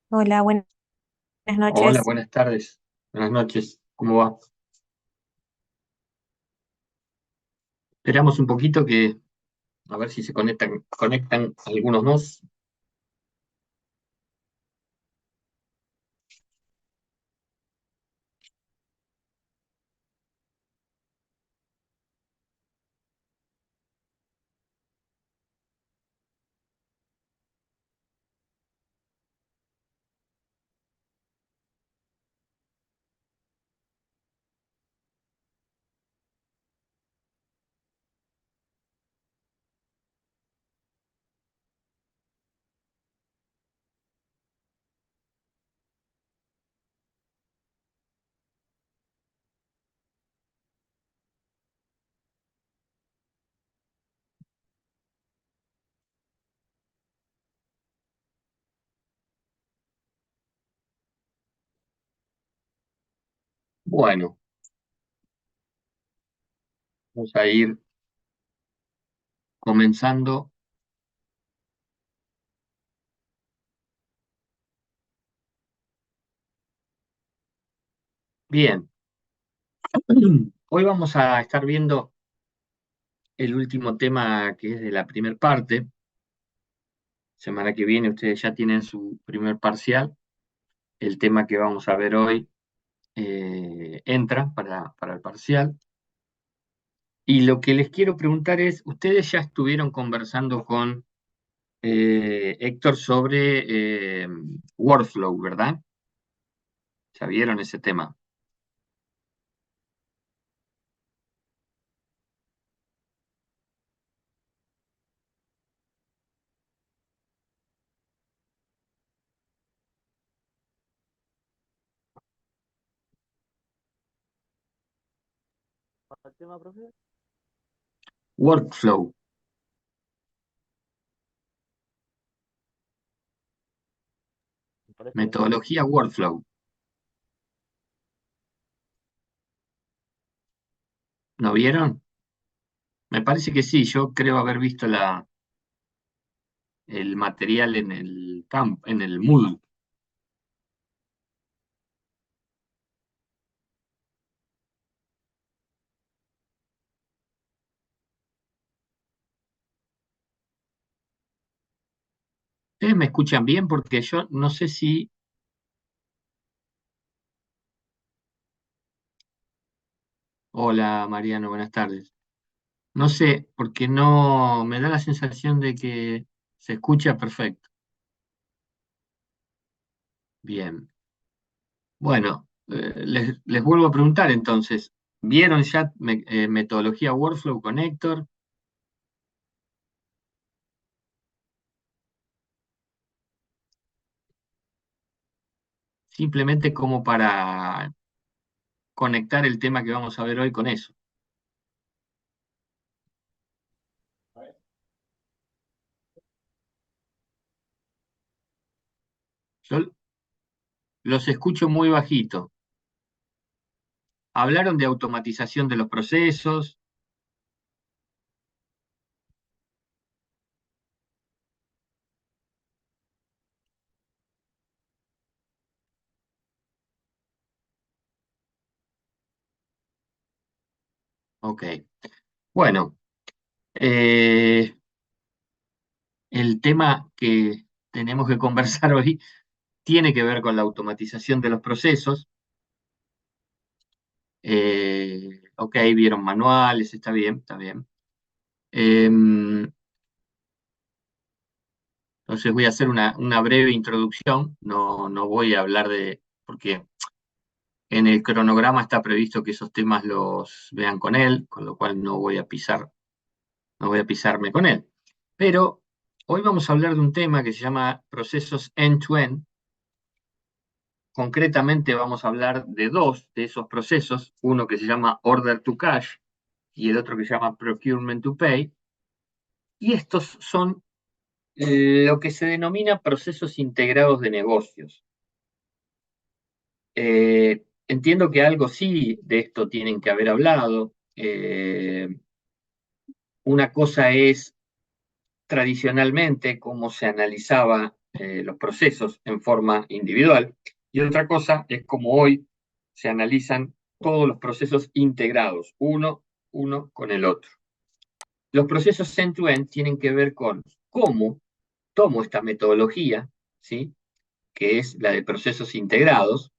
Hola, buenas Hola, noches. buenas tardes, buenas noches, ¿cómo va? Esperamos un poquito a ver si se conectan algunos más. Bueno, vamos a ir comenzando. Bien, hoy vamos a estar viendo el último tema que es de la primera parte. Semana que viene ustedes ya tienen su primer parcial. El tema que vamos a ver hoy entra para el parcial. Y lo que les quiero preguntar es, ustedes ya estuvieron conversando con Héctor, sobre workflow, ¿verdad? ¿Ya vieron ese tema? ¿El tema, profe? Workflow, Me parece que no. metodología workflow. ¿No vieron? Me parece que sí, yo creo haber visto el material en el en el Moodle. ¿Ustedes me escuchan bien? Porque yo no sé si... Hola Mariano, buenas tardes. No sé, porque no me da la sensación de que se escucha perfecto. Bien. Bueno, les vuelvo a preguntar entonces, ¿vieron ya metodología workflow con Héctor? Simplemente como para conectar el tema que vamos a ver hoy con eso. Yo los escucho muy bajito. Hablaron de automatización de los procesos. Ok. Bueno, eh, el tema que tenemos que conversar hoy tiene que ver con la automatización de los procesos. Ok, vieron manuales, está bien, está bien. Entonces voy a hacer una breve introducción, no voy a hablar porque en el cronograma está previsto que esos temas los vean con él, con lo cual no voy a pisarme con él. Pero hoy vamos a hablar de un tema que se llama procesos end-to-end. Concretamente vamos a hablar de dos de esos procesos, uno que se llama order to cash y el otro que se llama procurement to pay. Y estos son lo que se denomina procesos integrados de negocios. Entiendo que algo sí de esto tienen que haber hablado. Una cosa es tradicionalmente cómo se analizaba los procesos en forma individual, y otra cosa es como hoy se analizan todos los procesos integrados, uno con el otro. Los procesos end-to-end tienen que ver con cómo tomo esta metodología, ¿sí? Que es la de procesos integrados,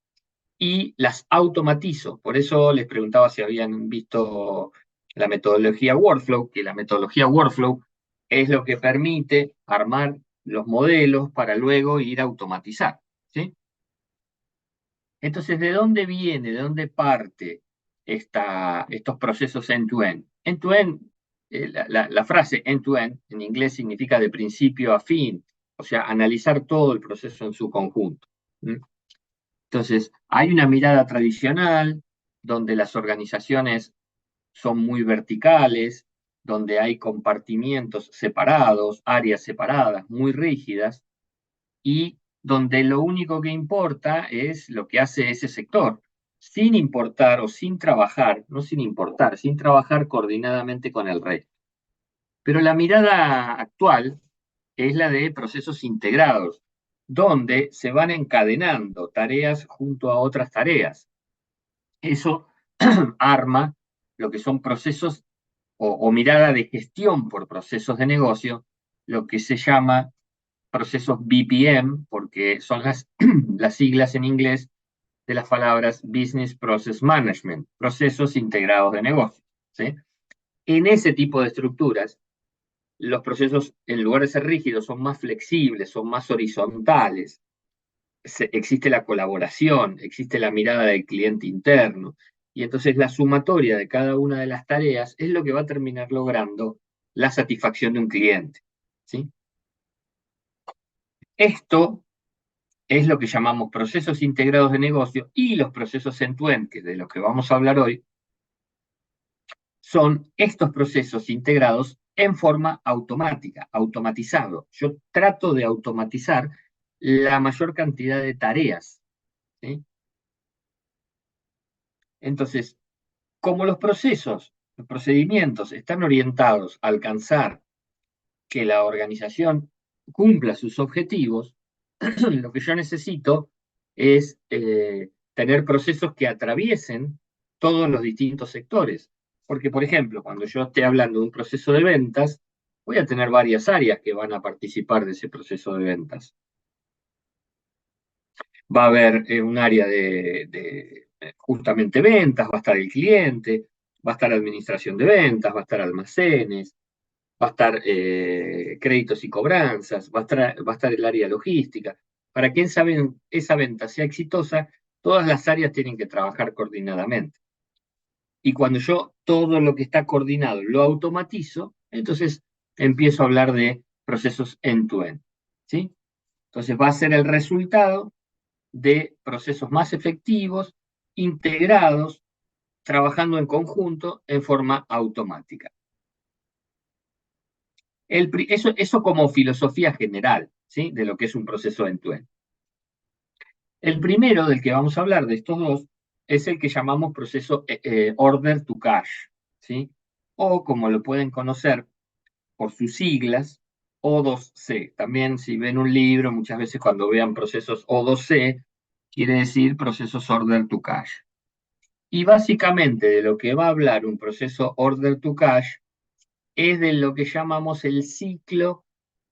y las automatizo. Por eso les preguntaba si habían visto la metodología Workflow, que la metodología Workflow es lo que permite armar los modelos para luego ir a automatizar, ¿sí? Entonces, ¿de dónde viene, de dónde parte estos procesos end-to-end? End-to-end, la frase end-to-end en inglés significa de principio a fin, o sea, analizar todo el proceso en su conjunto. ¿Mm? Entonces, hay una mirada tradicional donde las organizaciones son muy verticales, donde hay compartimientos separados, áreas separadas, muy rígidas, y donde lo único que importa es lo que hace ese sector, sin importar o sin trabajar, no sin importar, sin trabajar coordinadamente con el resto. Pero la mirada actual es la de procesos integrados, donde se van encadenando tareas junto a otras tareas. Eso arma lo que son procesos o mirada de gestión por procesos de negocio, lo que se llama procesos BPM, porque son las siglas en inglés de las palabras Business Process Management, procesos integrados de negocio. ¿Sí? En ese tipo de estructuras, los procesos, en lugar de ser rígidos, son más flexibles, son más horizontales. Existe la colaboración, existe la mirada del cliente interno, y entonces la sumatoria de cada una de las tareas es lo que va a terminar logrando la satisfacción de un cliente. ¿Sí? Esto es lo que llamamos procesos integrados de negocio, y los procesos end-to-end, que de los que vamos a hablar hoy, son estos procesos integrados en forma automática, automatizado. Yo trato de automatizar la mayor cantidad de tareas. ¿Sí? Entonces, como los procesos, los procedimientos están orientados a alcanzar que la organización cumpla sus objetivos, lo que yo necesito es tener procesos que atraviesen todos los distintos sectores. Porque, por ejemplo, cuando yo esté hablando de un proceso de ventas, voy a tener varias áreas que van a participar de ese proceso de ventas. Va a haber un área de justamente ventas, va a estar el cliente, va a estar administración de ventas, va a estar almacenes, va a estar créditos y cobranzas, va a estar el área logística. Para que esa venta sea exitosa, todas las áreas tienen que trabajar coordinadamente. Y cuando yo todo lo que está coordinado lo automatizo, entonces empiezo a hablar de procesos end-to-end. ¿Sí? Entonces va a ser el resultado de procesos más efectivos, integrados, trabajando en conjunto en forma automática. Eso como filosofía general, ¿sí? De lo que es un proceso end-to-end. El primero del que vamos a hablar de estos dos es el que llamamos proceso order to cash, ¿sí? O como lo pueden conocer por sus siglas, O2C. También si ven un libro, muchas veces cuando vean procesos O2C, quiere decir procesos order to cash. Y básicamente de lo que va a hablar un proceso order to cash es de lo que llamamos el ciclo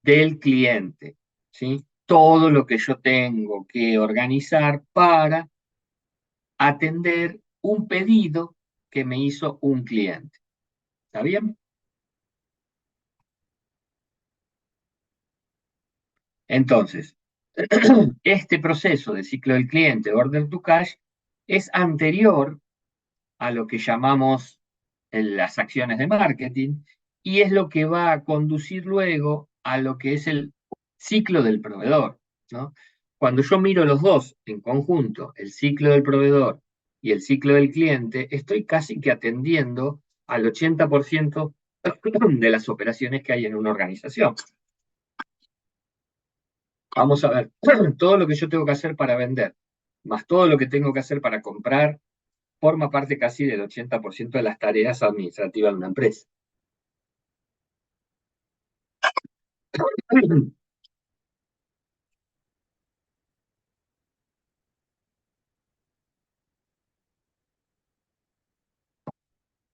del cliente, ¿sí? Todo lo que yo tengo que organizar para atender un pedido que me hizo un cliente. ¿Está bien? Entonces, este proceso de ciclo del cliente, order to cash, es anterior a lo que llamamos las acciones de marketing, y es lo que va a conducir luego a lo que es el ciclo del proveedor, ¿no? Cuando yo miro los dos en conjunto, el ciclo del proveedor y el ciclo del cliente, estoy casi que atendiendo al 80% de las operaciones que hay en una organización. Vamos a ver, todo lo que yo tengo que hacer para vender, más todo lo que tengo que hacer para comprar, forma parte casi del 80% de las tareas administrativas de una empresa.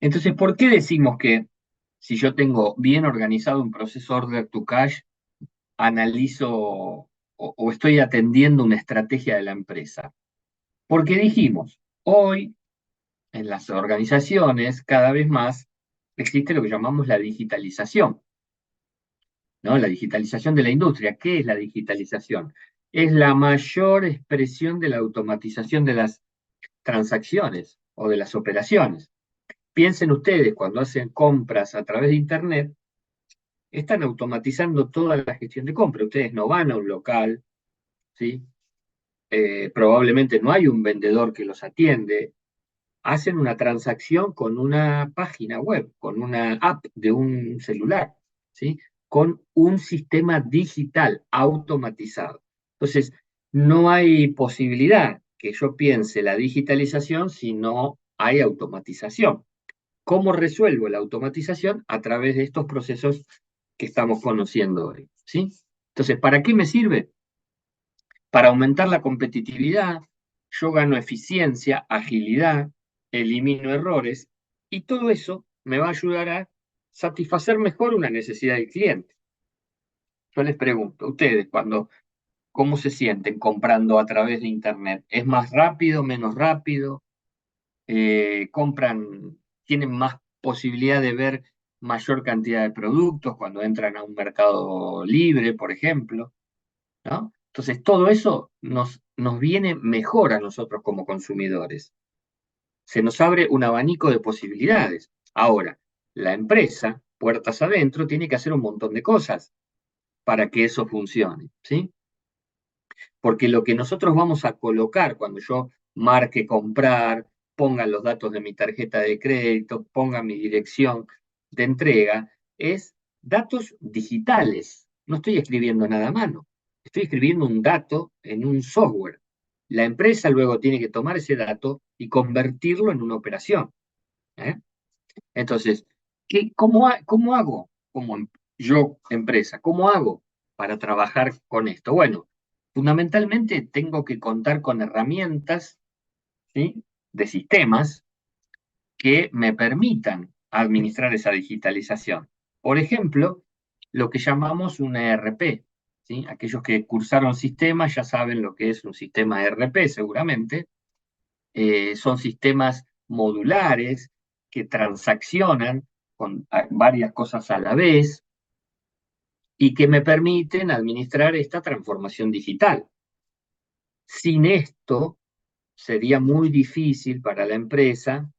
Entonces, ¿por qué decimos que si yo tengo bien organizado un proceso order to cash, analizo o estoy atendiendo una estrategia de la empresa? Porque dijimos, hoy en las organizaciones cada vez más existe lo que llamamos la digitalización, ¿no? La digitalización de la industria. ¿Qué es la digitalización? Es la mayor expresión de la automatización de las transacciones o de las operaciones. Piensen ustedes, cuando hacen compras a través de Internet, están automatizando toda la gestión de compra. Ustedes no van a un local, ¿sí? Probablemente no hay un vendedor que los atiende, hacen una transacción con una página web, con una app de un celular, ¿sí? Con un sistema digital automatizado. Entonces, no hay posibilidad que yo piense la digitalización si no hay automatización. ¿Cómo resuelvo la automatización? A través de estos procesos que estamos conociendo hoy, ¿sí? Entonces, ¿para qué me sirve? Para aumentar la competitividad, yo gano eficiencia, agilidad, elimino errores y todo eso me va a ayudar a satisfacer mejor una necesidad del cliente. Yo les pregunto, ustedes, ¿cómo se sienten comprando a través de Internet? ¿Es más rápido, menos rápido? ¿Tienen más posibilidad de ver mayor cantidad de productos cuando entran a un mercado libre, por ejemplo? ¿No? Entonces, todo eso nos viene mejor a nosotros como consumidores. Se nos abre un abanico de posibilidades. Ahora, la empresa, puertas adentro, tiene que hacer un montón de cosas para que eso funcione, ¿sí? Porque lo que nosotros vamos a colocar cuando yo marque comprar, ponga los datos de mi tarjeta de crédito, ponga mi dirección de entrega, es datos digitales. No estoy escribiendo nada a mano, estoy escribiendo un dato en un software. La empresa luego tiene que tomar ese dato y convertirlo en una operación, ¿eh? Entonces, ¿cómo hago yo, empresa? ¿Cómo hago para trabajar con esto? Bueno, fundamentalmente tengo que contar con herramientas, ¿sí? De sistemas que me permitan administrar esa digitalización. Por ejemplo, lo que llamamos un ERP, ¿sí? Aquellos que cursaron sistemas ya saben lo que es un sistema ERP seguramente. Son sistemas modulares que transaccionan con varias cosas a la vez y que me permiten administrar esta transformación digital. Sin esto, sería muy difícil para la empresa,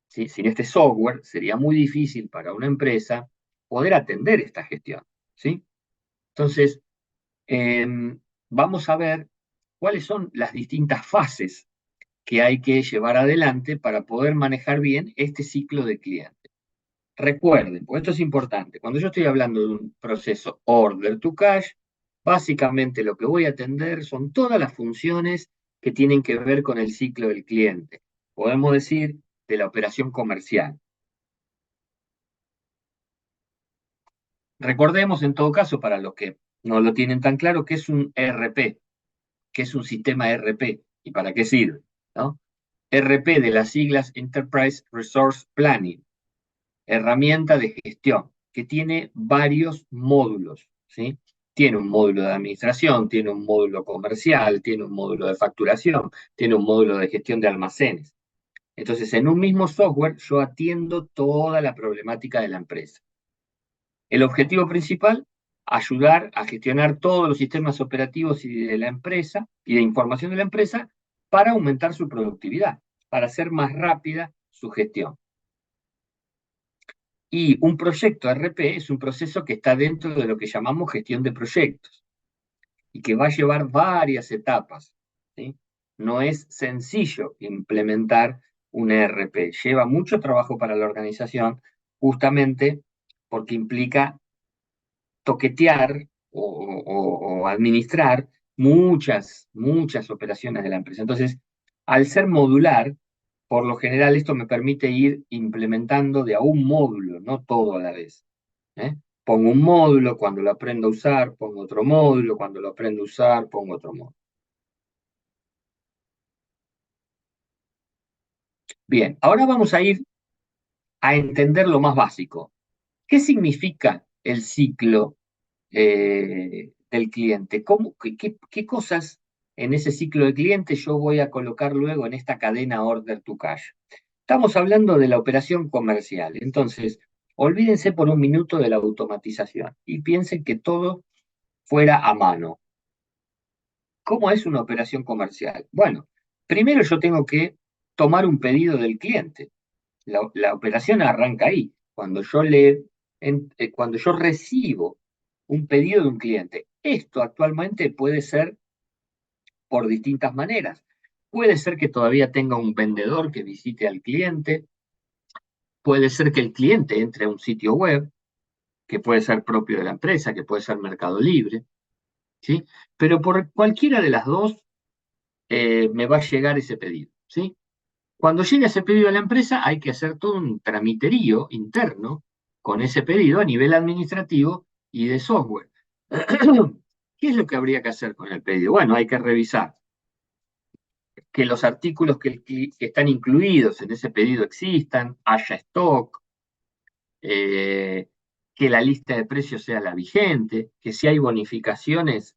¿sí? Sin este software, sería muy difícil para una empresa poder atender esta gestión, ¿sí? Entonces, eh, vamos a ver cuáles son las distintas fases que hay que llevar adelante para poder manejar bien este ciclo de cliente. Recuerden, pues esto es importante, cuando yo estoy hablando de un proceso order to cash, básicamente lo que voy a atender son todas las funciones que tienen que ver con el ciclo del cliente. Podemos decir de la operación comercial. Recordemos en todo caso, para los que no lo tienen tan claro, que es un ERP, que es un sistema ERP y para qué sirve, ¿no? ERP de las siglas Enterprise Resource Planning, herramienta de gestión, que tiene varios módulos, ¿sí? Tiene un módulo de administración, tiene un módulo comercial, tiene un módulo de facturación, tiene un módulo de gestión de almacenes. Entonces, en un mismo software yo atiendo toda la problemática de la empresa. El objetivo principal, ayudar a gestionar todos los sistemas operativos y de la empresa y de información de la empresa para aumentar su productividad, para hacer más rápida su gestión. Y un proyecto RP es un proceso que está dentro de lo que llamamos gestión de proyectos y que va a llevar varias etapas, ¿sí? No es sencillo implementar un ERP, lleva mucho trabajo para la organización justamente porque implica toquetear o administrar muchas operaciones de la empresa. Entonces, al ser modular, por lo general esto me permite ir implementando de a un módulo, no todo a la vez, ¿eh? Pongo un módulo, cuando lo aprendo a usar, pongo otro módulo, cuando lo aprendo a usar, pongo otro módulo. Bien, ahora vamos a ir a entender lo más básico. ¿Qué significa el ciclo del cliente? ¿Qué cosas en ese ciclo de cliente yo voy a colocar luego en esta cadena order to cash? Estamos hablando de la operación comercial. Entonces, olvídense por un minuto de la automatización y piensen que todo fuera a mano. ¿Cómo es una operación comercial? Bueno, primero yo tengo que tomar un pedido del cliente. La operación arranca ahí, cuando yo recibo un pedido de un cliente. Esto actualmente puede ser por distintas maneras. Puede ser que todavía tenga un vendedor que visite al cliente, puede ser que el cliente entre a un sitio web, que puede ser propio de la empresa, que puede ser Mercado Libre, ¿sí? Pero por cualquiera de las dos me va a llegar ese pedido, ¿sí? Cuando llega ese pedido a la empresa, hay que hacer todo un tramiterío interno con ese pedido a nivel administrativo y de software. ¿Qué es lo que habría que hacer con el pedido? Bueno, hay que revisar que los artículos que están incluidos en ese pedido existan, haya stock, eh, que la lista de precios sea la vigente, que si hay bonificaciones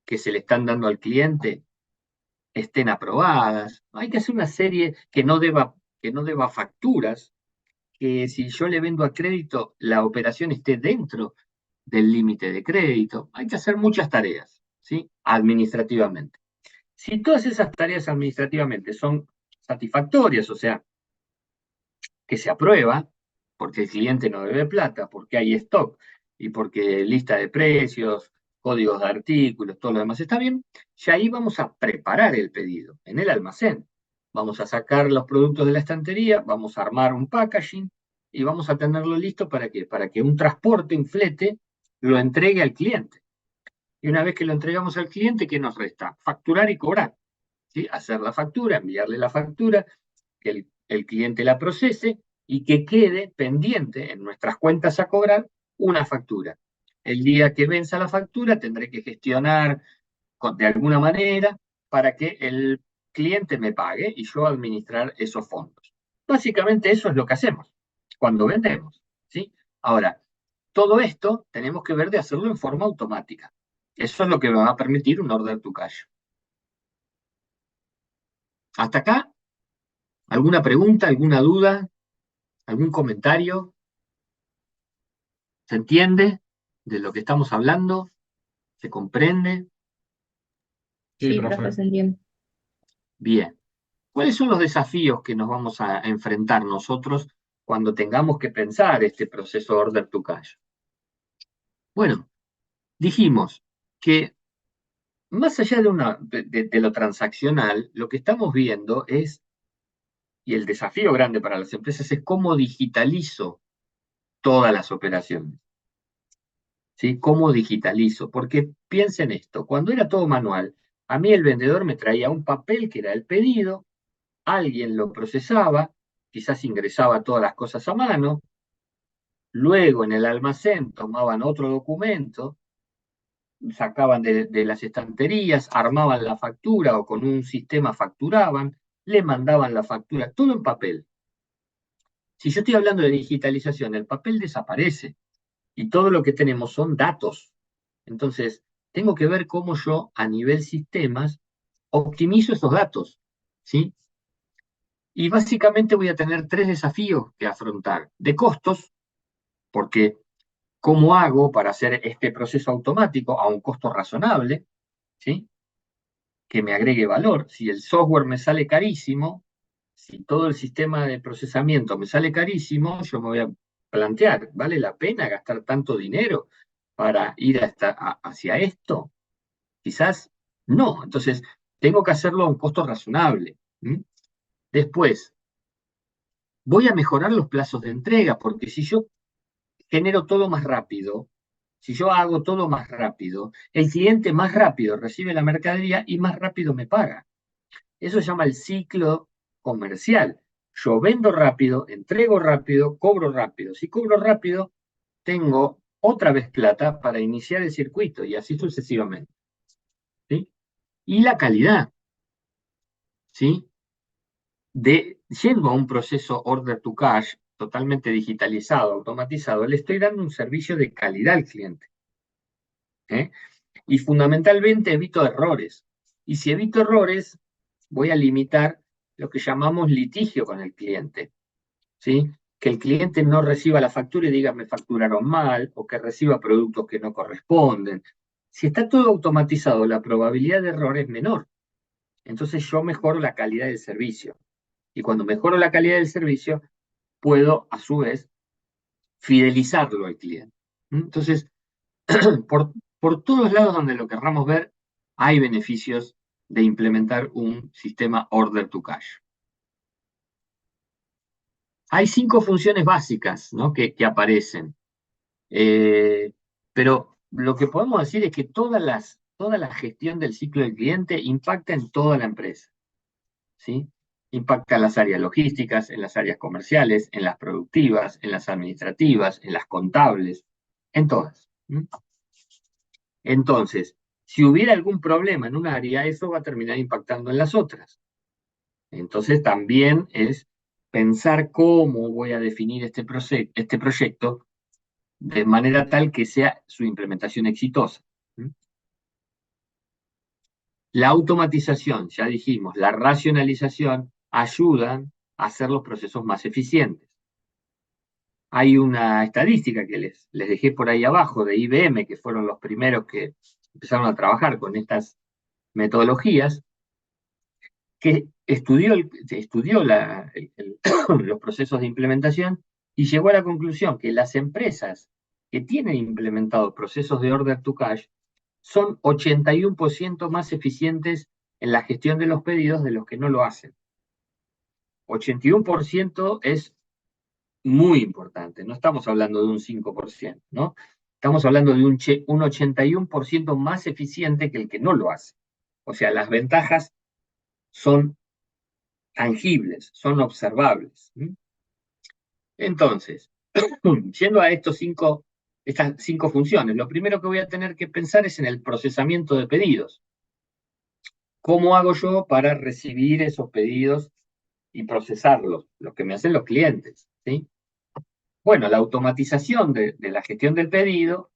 que se le están dando al cliente estén aprobadas. Hay que hacer una serie que no deba facturas, que si yo le vendo a crédito, la operación esté dentro del límite de crédito. Hay que hacer muchas tareas, ¿sí? Administrativamente. Si todas esas tareas administrativamente son satisfactorias, o sea, que se aprueba, porque el cliente no debe plata, porque hay stock y porque lista de precios, códigos de artículos, todo lo demás está bien, ya ahí vamos a preparar el pedido en el almacén. Vamos a sacar los productos de la estantería, vamos a armar un packaging y vamos a tenerlo listo para que un transporte, un flete, lo entregue al cliente. Y una vez que lo entregamos al cliente, ¿qué nos resta? Facturar y cobrar. ¿Sí? Hacer la factura, enviarle la factura, que el cliente la procese y que quede pendiente en nuestras cuentas a cobrar una factura. El día que venza la factura tendré que gestionar de alguna manera para que el cliente me pague y yo administrar esos fondos. Básicamente eso es lo que hacemos cuando vendemos, ¿sí? Ahora, todo esto tenemos que ver de hacerlo en forma automática. Eso es lo que me va a permitir un order to cash. Hasta acá, ¿alguna pregunta, alguna duda, algún comentario? ¿Se entiende de lo que estamos hablando? ¿Se comprende? Sí, Sí, profe, profe. se entiende. Bien. ¿Cuáles son los desafíos que nos vamos a enfrentar nosotros cuando tengamos que pensar este proceso order to cash? Bueno, dijimos que más allá de lo transaccional, lo que estamos viendo es, y el desafío grande para las empresas es cómo digitalizo todas las operaciones. ¿Sí? ¿Cómo digitalizo? Porque piensen esto, cuando era todo manual, a mí el vendedor me traía un papel que era el pedido, alguien lo procesaba, quizás ingresaba todas las cosas a mano, luego en el almacén tomaban otro documento, sacaban de las estanterías, armaban la factura o con un sistema facturaban, le mandaban la factura, todo en papel. Si yo estoy hablando de digitalización, el papel desaparece y todo lo que tenemos son datos. Entonces, tengo que ver cómo yo a nivel sistemas optimizo esos datos, ¿sí? Y básicamente voy a tener tres desafíos que afrontar. De costos, porque ¿cómo hago para hacer este proceso automático a un costo razonable? ¿Sí? Que me agregue valor. Si el software me sale carísimo, si todo el sistema de procesamiento me sale carísimo, yo me voy a plantear, ¿vale la pena gastar tanto dinero para ir hacia esto? Quizás no. Entonces, tengo que hacerlo a un costo razonable. Después, voy a mejorar los plazos de entrega, porque si yo genero todo más rápido, si yo hago todo más rápido, el cliente más rápido recibe la mercadería y más rápido me paga. Eso se llama el ciclo comercial. Yo vendo rápido, entrego rápido, cobro rápido. Si cobro rápido, tengo otra vez plata para iniciar el circuito y así sucesivamente. ¿Sí? Y la calidad, ¿sí? Yendo a un proceso order to cash, totalmente digitalizado, automatizado, le estoy dando un servicio de calidad al cliente. ¿Eh? Y fundamentalmente evito errores. Y si evito errores, voy a limitar lo que llamamos litigio con el cliente. ¿Sí? Que el cliente no reciba la factura y diga me facturaron mal, o que reciba productos que no corresponden. Si está todo automatizado, la probabilidad de error es menor. Entonces yo mejoro la calidad del servicio. Y cuando mejoro la calidad del servicio, puedo a su vez fidelizarlo al cliente. Entonces, por, por todos lados donde lo querramos ver, hay beneficios de implementar un sistema order to cash. Hay 5 funciones básicas, ¿no?, que aparecen. Pero lo que podemos decir es que toda la gestión del ciclo del cliente impacta en toda la empresa, ¿sí? Impacta en las áreas logísticas, en las áreas comerciales, en las productivas, en las administrativas, en las contables, en todas. Entonces, si hubiera algún problema en un área, eso va a terminar impactando en las otras. Entonces, también es pensar cómo voy a definir este proyecto de manera tal que sea su implementación exitosa. La automatización, ya dijimos, la racionalización ayudan a hacer los procesos más eficientes. Hay una estadística que les dejé por ahí abajo de IBM, que fueron los primeros que empezaron a trabajar con estas metodologías, que estudió los procesos de implementación y llegó a la conclusión que las empresas que tienen implementados procesos de order to cash son 81% más eficientes en la gestión de los pedidos de los que no lo hacen. 81% es muy importante, no estamos hablando de un 5%, ¿no? Estamos hablando de un 81% más eficiente que el que no lo hace. O sea, las ventajas son tangibles, son observables. Entonces, yendo a estas 5 funciones, lo primero que voy a tener que pensar es en el procesamiento de pedidos. ¿Cómo hago yo para recibir esos pedidos y procesarlos? Lo que me hacen los clientes, ¿sí? Bueno, la automatización de la gestión del pedido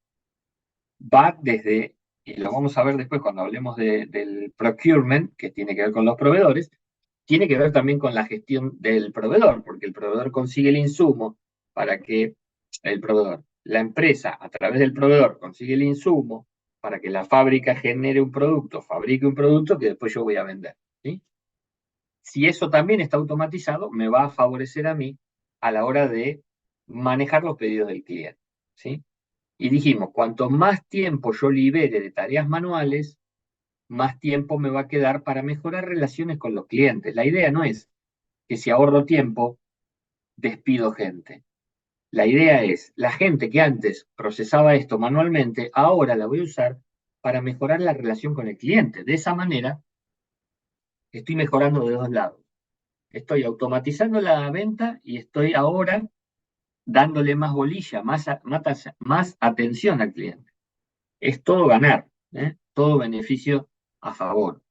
va desde, y lo vamos a ver después cuando hablemos del procurement, que tiene que ver con los proveedores, tiene que ver también con la gestión del proveedor, porque el proveedor consigue el insumo para que la empresa a través del proveedor consigue el insumo para que la fábrica genere un producto, fabrique un producto que después yo voy a vender, ¿sí? Si eso también está automatizado, me va a favorecer a mí a la hora de manejar los pedidos del cliente, ¿sí? Y dijimos, cuanto más tiempo yo libere de tareas manuales, más tiempo me va a quedar para mejorar relaciones con los clientes. La idea no es que si ahorro tiempo, despido gente. La idea es, la gente que antes procesaba esto manualmente, ahora la voy a usar para mejorar la relación con el cliente. De esa manera, estoy mejorando de dos lados. Estoy automatizando la venta y estoy ahora dándole más bolilla, más atención al cliente. Es todo ganar, todo beneficio a favor.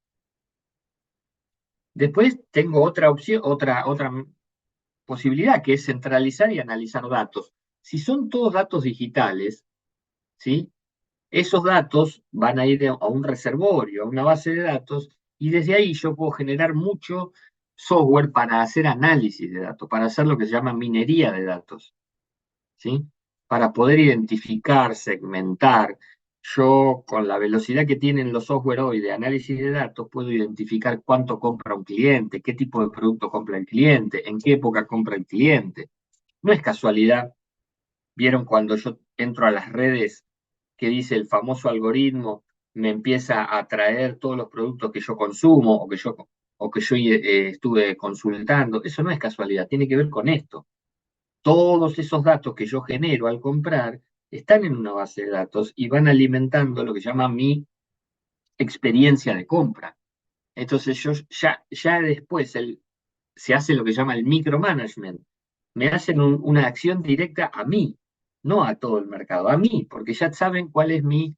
Después tengo otra opción, otra posibilidad, que es centralizar y analizar datos. Si son todos datos digitales, ¿sí? Esos datos van a ir a un reservorio, a una base de datos, y desde ahí yo puedo generar mucho software para hacer análisis de datos, para hacer lo que se llama minería de datos, ¿sí? Para poder identificar, segmentar. Yo, con la velocidad que tienen los software hoy de análisis de datos, puedo identificar cuánto compra un cliente, qué tipo de producto compra el cliente, en qué época compra el cliente. No es casualidad. ¿Vieron cuando yo entro a las redes que dice el famoso algoritmo, me empieza a traer todos los productos que yo consumo o que yo estuve consultando? Eso no es casualidad, tiene que ver con esto. Todos esos datos que yo genero al comprar están en una base de datos y van alimentando lo que se llama mi experiencia de compra. Entonces yo ya después se hace lo que se llama el micromanagement. Me hacen una acción directa a mí, no a todo el mercado, a mí, porque ya saben cuál es mi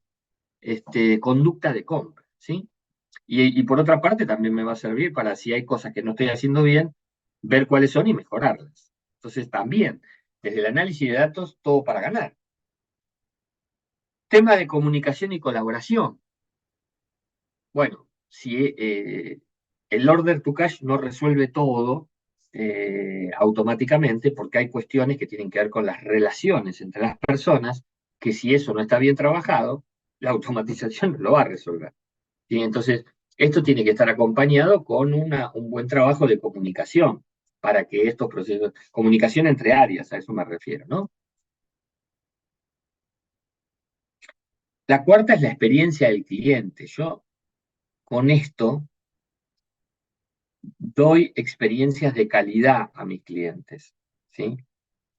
conducta de compra, ¿sí? Y por otra parte también me va a servir para, si hay cosas que no estoy haciendo bien, ver cuáles son y mejorarlas. Entonces también, desde el análisis de datos, todo para ganar. Tema de comunicación y colaboración. Bueno, si el order to cash no resuelve todo automáticamente, porque hay cuestiones que tienen que ver con las relaciones entre las personas, que si eso no está bien trabajado, la automatización no lo va a resolver. ¿Sí? Entonces, esto tiene que estar acompañado con un buen trabajo de comunicación para que estos procesos, comunicación entre áreas, a eso me refiero, ¿no? La cuarta es la experiencia del cliente. Yo con esto doy experiencias de calidad a mis clientes, ¿sí?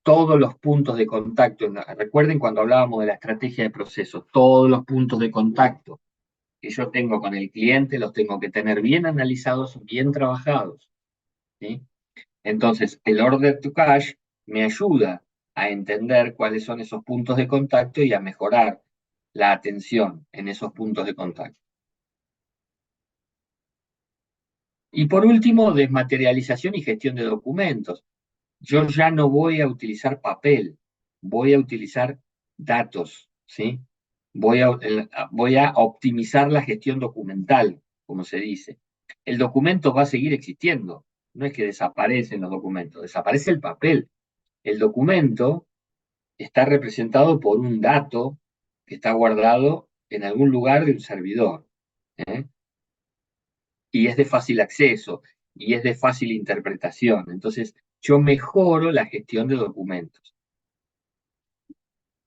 Todos los puntos de contacto, recuerden cuando hablábamos de la estrategia de proceso, todos los puntos de contacto que yo tengo con el cliente los tengo que tener bien analizados, bien trabajados, ¿sí? Entonces, el order to cash me ayuda a entender cuáles son esos puntos de contacto y a mejorar la atención en esos puntos de contacto. Y por último, desmaterialización y gestión de documentos. Yo ya no voy a utilizar papel, voy a utilizar datos, ¿sí? Voy a optimizar la gestión documental, como se dice. El documento va a seguir existiendo, no es que desaparecen los documentos, desaparece el papel. El documento está representado por un dato que está guardado en algún lugar de un servidor, ¿eh? Y es de fácil acceso y es de fácil interpretación. Entonces, yo mejoro la gestión de documentos.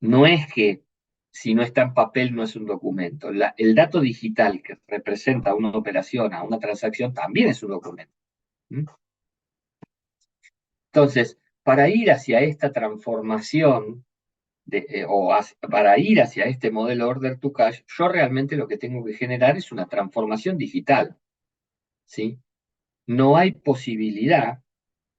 No es que si no está en papel no es un documento. El dato digital que representa una operación, a una transacción, también es un documento. ¿Mm? Entonces, para ir hacia esta transformación, para ir hacia este modelo order to cash, yo realmente lo que tengo que generar es una transformación digital, ¿sí? No hay posibilidad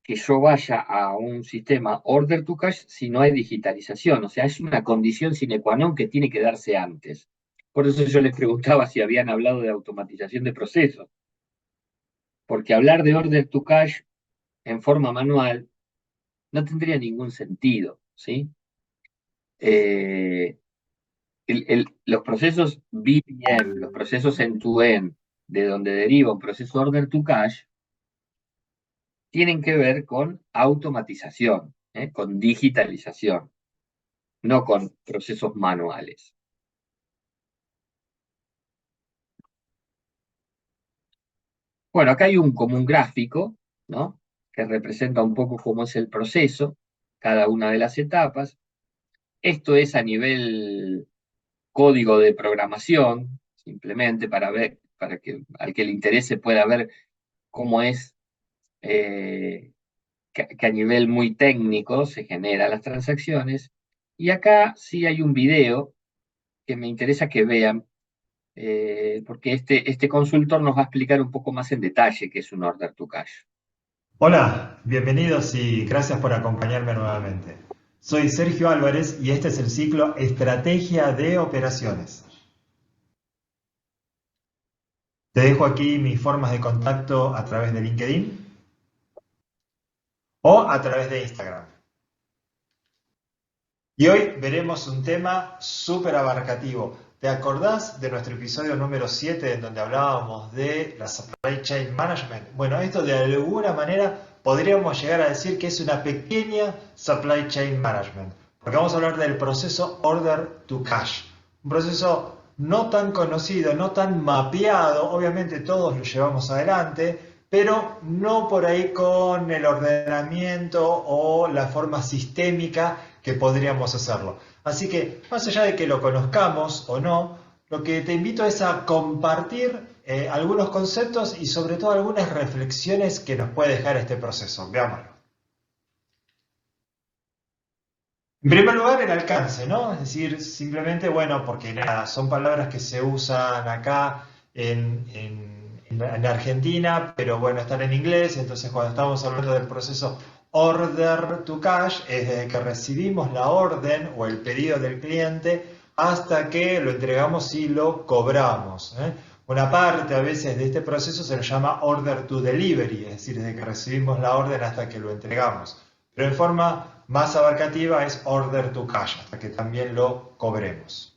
que yo vaya a un sistema order to cash si no hay digitalización. O sea, es una condición sine qua non que tiene que darse antes. Por eso yo les preguntaba si habían hablado de automatización de procesos, porque hablar de order to cash en forma manual no tendría ningún sentido, ¿sí? Eh, los procesos BPM, los procesos end-to-end, de donde deriva un proceso order to cash, tienen que ver con automatización, con digitalización, no con procesos manuales. Bueno, acá hay como un gráfico, ¿no? Que representa un poco cómo es el proceso, cada una de las etapas. Esto es a nivel código de programación, simplemente para ver, para que al que le interese pueda ver cómo es que a nivel muy técnico se generan las transacciones. Y acá sí hay un video que me interesa que vean, porque este consultor nos va a explicar un poco más en detalle qué es un order to cash. Hola, bienvenidos y gracias por acompañarme nuevamente. Soy Sergio Álvarez y este es el ciclo Estrategia de Operaciones. Te dejo aquí mis formas de contacto a través de LinkedIn o a través de Instagram. Y hoy veremos un tema súper abarcativo. ¿Te acordás de nuestro episodio número 7 en donde hablábamos de la Supply Chain Management? Bueno, esto de alguna manera podríamos llegar a decir que es una pequeña Supply Chain Management, porque vamos a hablar del proceso Order to Cash. Un proceso no tan conocido, no tan mapeado, obviamente todos lo llevamos adelante, pero no por ahí con el ordenamiento o la forma sistémica que podríamos hacerlo. Así que, más allá de que lo conozcamos o no, lo que te invito es a compartir algunos conceptos y sobre todo algunas reflexiones que nos puede dejar este proceso. Veámoslo. En primer lugar, el alcance, ¿no? Es decir, simplemente, bueno, porque nada, son palabras que se usan acá en Argentina, pero bueno, están en inglés, entonces cuando estamos hablando del proceso order to cash, es desde que recibimos la orden o el pedido del cliente hasta que lo entregamos y lo cobramos, ¿eh? Una parte a veces de este proceso se le llama order to delivery, es decir, desde que recibimos la orden hasta que lo entregamos. pero en forma más abarcativa es order to cash, hasta que también lo cobremos.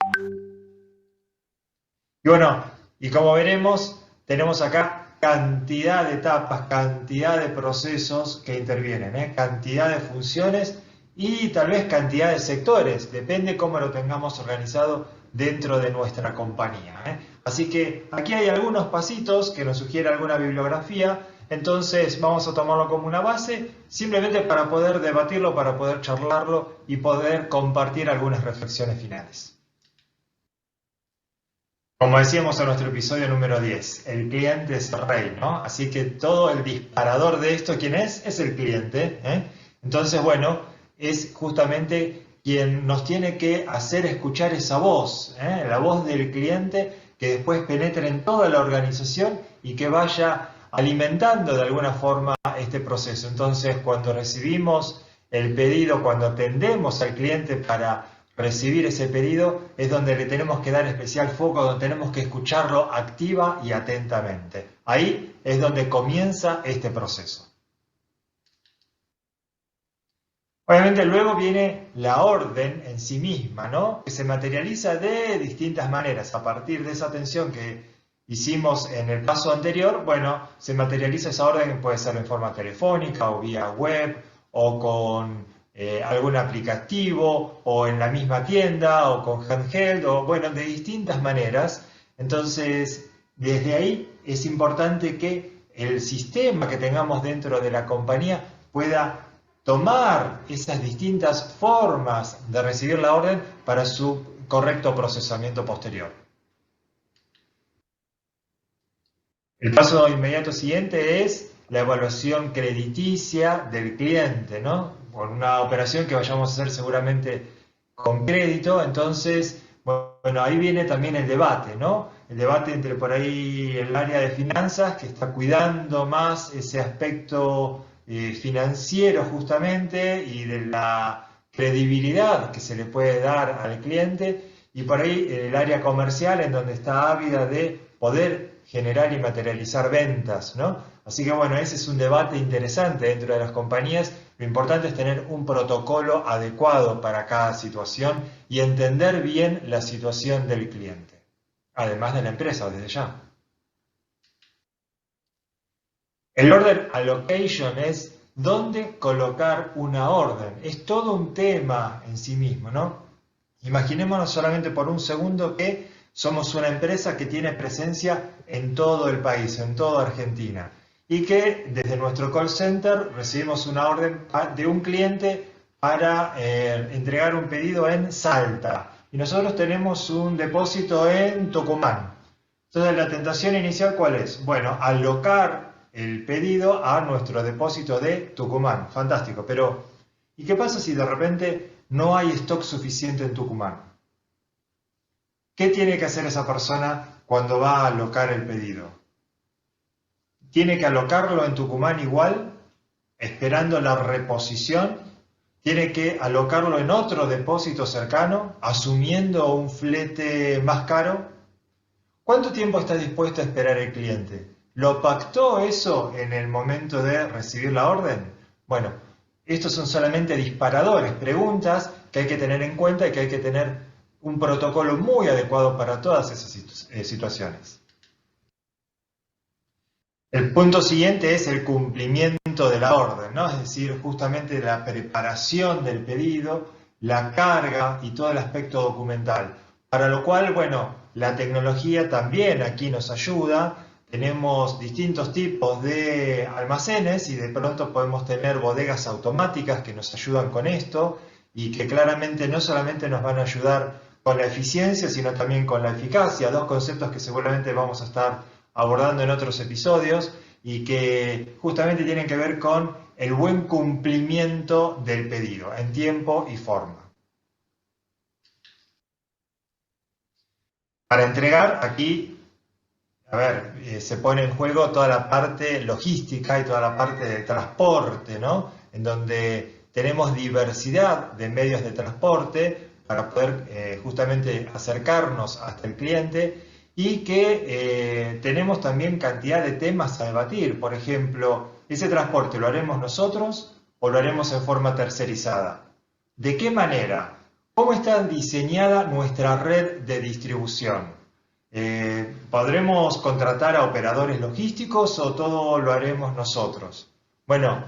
Y bueno, y como veremos, tenemos acá cantidad de etapas, cantidad de procesos que intervienen, cantidad de funciones y tal vez cantidad de sectores, depende cómo lo tengamos organizado dentro de nuestra compañía. Así que aquí hay algunos pasitos que nos sugiere alguna bibliografía, entonces vamos a tomarlo como una base, simplemente para poder debatirlo, para poder charlarlo y poder compartir algunas reflexiones finales. Como decíamos en nuestro episodio número 10, el cliente es el rey, ¿no? Así que todo el disparador de esto, ¿quién es? Es el cliente. Entonces, bueno, es justamente quien nos tiene que hacer escuchar esa voz, la voz del cliente que después penetre en toda la organización y que vaya alimentando de alguna forma este proceso. Entonces, cuando recibimos el pedido, cuando atendemos al cliente para recibir ese pedido, es donde le tenemos que dar especial foco, donde tenemos que escucharlo activa y atentamente. Ahí es donde comienza este proceso. Obviamente luego viene la orden en sí misma, ¿no? Que se materializa de distintas maneras. A partir de esa atención que hicimos en el paso anterior, bueno, se materializa esa orden, puede ser en forma telefónica o vía web o con algún aplicativo o en la misma tienda o con handheld o bueno, de distintas maneras. Entonces, desde ahí es importante que el sistema que tengamos dentro de la compañía pueda tomar esas distintas formas de recibir la orden para su correcto procesamiento posterior. El paso inmediato siguiente es la evaluación crediticia del cliente, ¿no? Por una operación que vayamos a hacer seguramente con crédito, entonces, bueno, ahí viene también el debate, ¿no? El debate entre por ahí el área de finanzas que está cuidando más ese aspecto financiero justamente y de la credibilidad que se le puede dar al cliente y por ahí el área comercial en donde está ávida de poder generar y materializar ventas, ¿no? Así que bueno, ese es un debate interesante dentro de las compañías. Lo importante es tener un protocolo adecuado para cada situación y entender bien la situación del cliente, además de la empresa desde ya. El order allocation es dónde colocar una orden. Es todo un tema en sí mismo, ¿no? Imaginémonos solamente por un segundo que somos una empresa que tiene presencia en todo el país, en toda Argentina, y que desde nuestro call center recibimos una orden de un cliente para entregar un pedido en Salta. Y nosotros tenemos un depósito en Tucumán. Entonces, la tentación inicial, ¿cuál es? Bueno, alocar el pedido a nuestro depósito de Tucumán. Fantástico, pero ¿y qué pasa si de repente no hay stock suficiente en Tucumán? ¿Qué tiene que hacer esa persona cuando va a alocar el pedido? ¿Tiene que alocarlo en Tucumán igual, esperando la reposición? ¿Tiene que alocarlo en otro depósito cercano, asumiendo un flete más caro? ¿Cuánto tiempo está dispuesto a esperar el cliente? ¿Lo pactó eso en el momento de recibir la orden? Bueno, estos son solamente disparadores, preguntas que hay que tener en cuenta y que hay que tener un protocolo muy adecuado para todas esas situaciones. El punto siguiente es el cumplimiento de la orden, ¿no? Es decir, justamente la preparación del pedido, la carga y todo el aspecto documental. Para lo cual, bueno, la tecnología también aquí nos ayuda. Tenemos distintos tipos de almacenes y de pronto podemos tener bodegas automáticas que nos ayudan con esto y que claramente no solamente nos van a ayudar con la eficiencia, sino también con la eficacia, dos conceptos que seguramente vamos a estar abordando en otros episodios y que justamente tienen que ver con el buen cumplimiento del pedido en tiempo y forma. Para entregar, aquí, se pone en juego toda la parte logística y toda la parte de transporte, ¿no? En donde tenemos diversidad de medios de transporte para poder justamente acercarnos hasta el cliente y que tenemos también cantidad de temas a debatir. Por ejemplo, ¿ese transporte lo haremos nosotros o lo haremos en forma tercerizada? ¿De qué manera? ¿Cómo está diseñada nuestra red de distribución? ¿Podremos contratar a operadores logísticos o todo lo haremos nosotros? Bueno,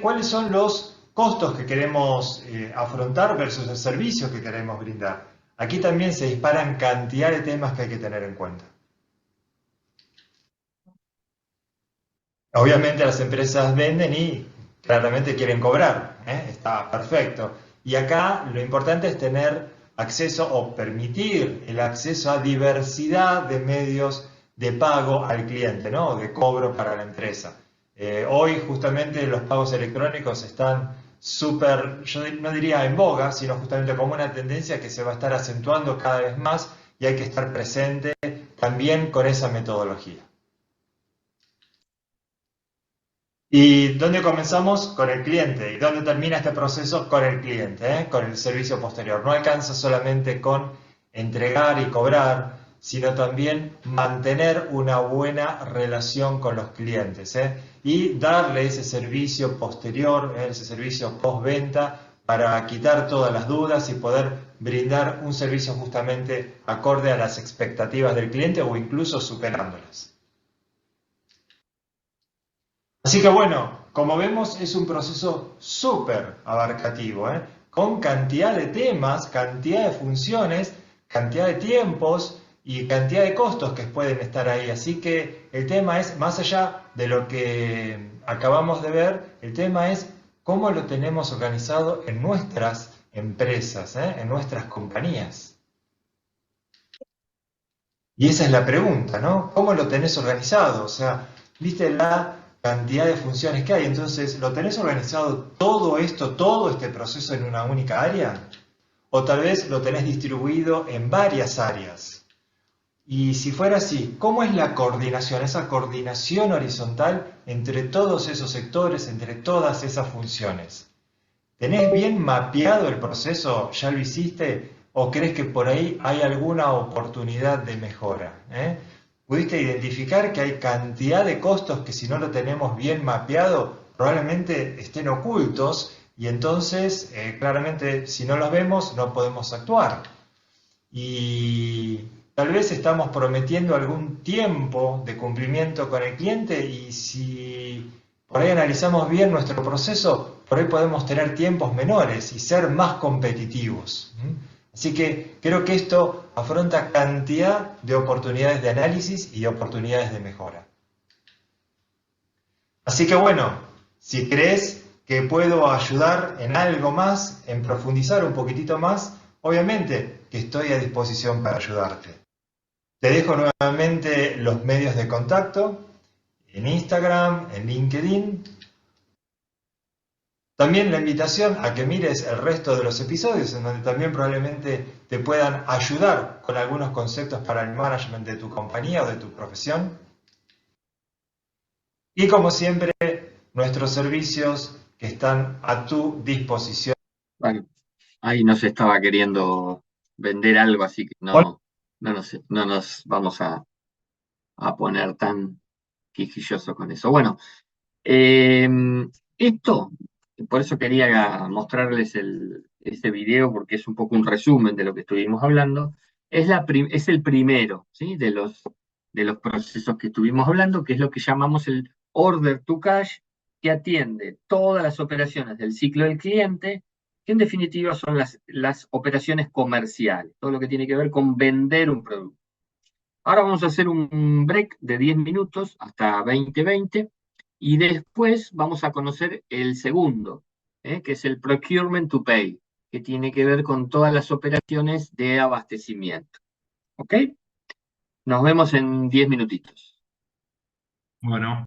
¿cuáles son los costos que queremos afrontar versus el servicio que queremos brindar? Aquí también se disparan cantidad de temas que hay que tener en cuenta. Obviamente las empresas venden y claramente quieren cobrar, ¿eh? Está perfecto. Y acá lo importante es tener acceso o permitir el acceso a diversidad de medios de pago al cliente, ¿no? De cobro para la empresa. Hoy justamente los pagos electrónicos están súper, yo no diría en boga, sino justamente como una tendencia que se va a estar acentuando cada vez más y hay que estar presente también con esa metodología. ¿Y dónde comenzamos? Con el cliente. ¿Y dónde termina este proceso? Con el cliente, ¿eh? Con el servicio posterior. No alcanza solamente con entregar y cobrar, sino también mantener una buena relación con los clientes, ¿eh? Y darle ese servicio posterior, ese servicio postventa, para quitar todas las dudas y poder brindar un servicio justamente acorde a las expectativas del cliente o incluso superándolas. Así que bueno, como vemos es un proceso súper abarcativo, ¿eh? Con cantidad de temas, cantidad de funciones, cantidad de tiempos y cantidad de costos que pueden estar ahí. Así que el tema es, más allá de lo que acabamos de ver, el tema es cómo lo tenemos organizado en nuestras empresas, ¿eh? En nuestras compañías. Y esa es la pregunta, ¿no? ¿Cómo lo tenés organizado? O sea, viste la cantidad de funciones que hay. Entonces, ¿lo tenés organizado todo esto, todo este proceso en una única área? O tal vez lo tenés distribuido en varias áreas. Y si fuera así, ¿cómo es la coordinación, esa coordinación horizontal entre todos esos sectores, entre todas esas funciones? ¿Tenés bien mapeado el proceso? ¿Ya lo hiciste? ¿O crees que por ahí hay alguna oportunidad de mejora? ¿Pudiste identificar que hay cantidad de costos que si no lo tenemos bien mapeado, probablemente estén ocultos y entonces claramente si no los vemos no podemos actuar? Y tal vez estamos prometiendo algún tiempo de cumplimiento con el cliente y si por ahí analizamos bien nuestro proceso, por ahí podemos tener tiempos menores y ser más competitivos. Así que creo que esto afronta cantidad de oportunidades de análisis y de oportunidades de mejora. Así que bueno, si crees que puedo ayudar en algo más, en profundizar un poquitito más, obviamente que estoy a disposición para ayudarte. Te dejo nuevamente los medios de contacto en Instagram, en LinkedIn. También la invitación a que mires el resto de los episodios en donde también probablemente te puedan ayudar con algunos conceptos para el management de tu compañía o de tu profesión. Y como siempre, nuestros servicios que están a tu disposición. Bueno, ahí nos estaba queriendo vender algo, así que no nos vamos a poner tan quisquillosos con eso. Bueno, eh, esto, por eso quería mostrarles este video, porque es un poco un resumen de lo que estuvimos hablando. Es el primero, ¿sí? De los procesos que estuvimos hablando, que es lo que llamamos el order to cash, que atiende todas las operaciones del ciclo del cliente, que en definitiva son las operaciones comerciales, todo lo que tiene que ver con vender un producto. Ahora vamos a hacer un break de 10 minutos hasta 20:20 y después vamos a conocer el segundo, que es el procurement to pay, que tiene que ver con todas las operaciones de abastecimiento. ¿Ok? Nos vemos en 10 minutitos. Bueno.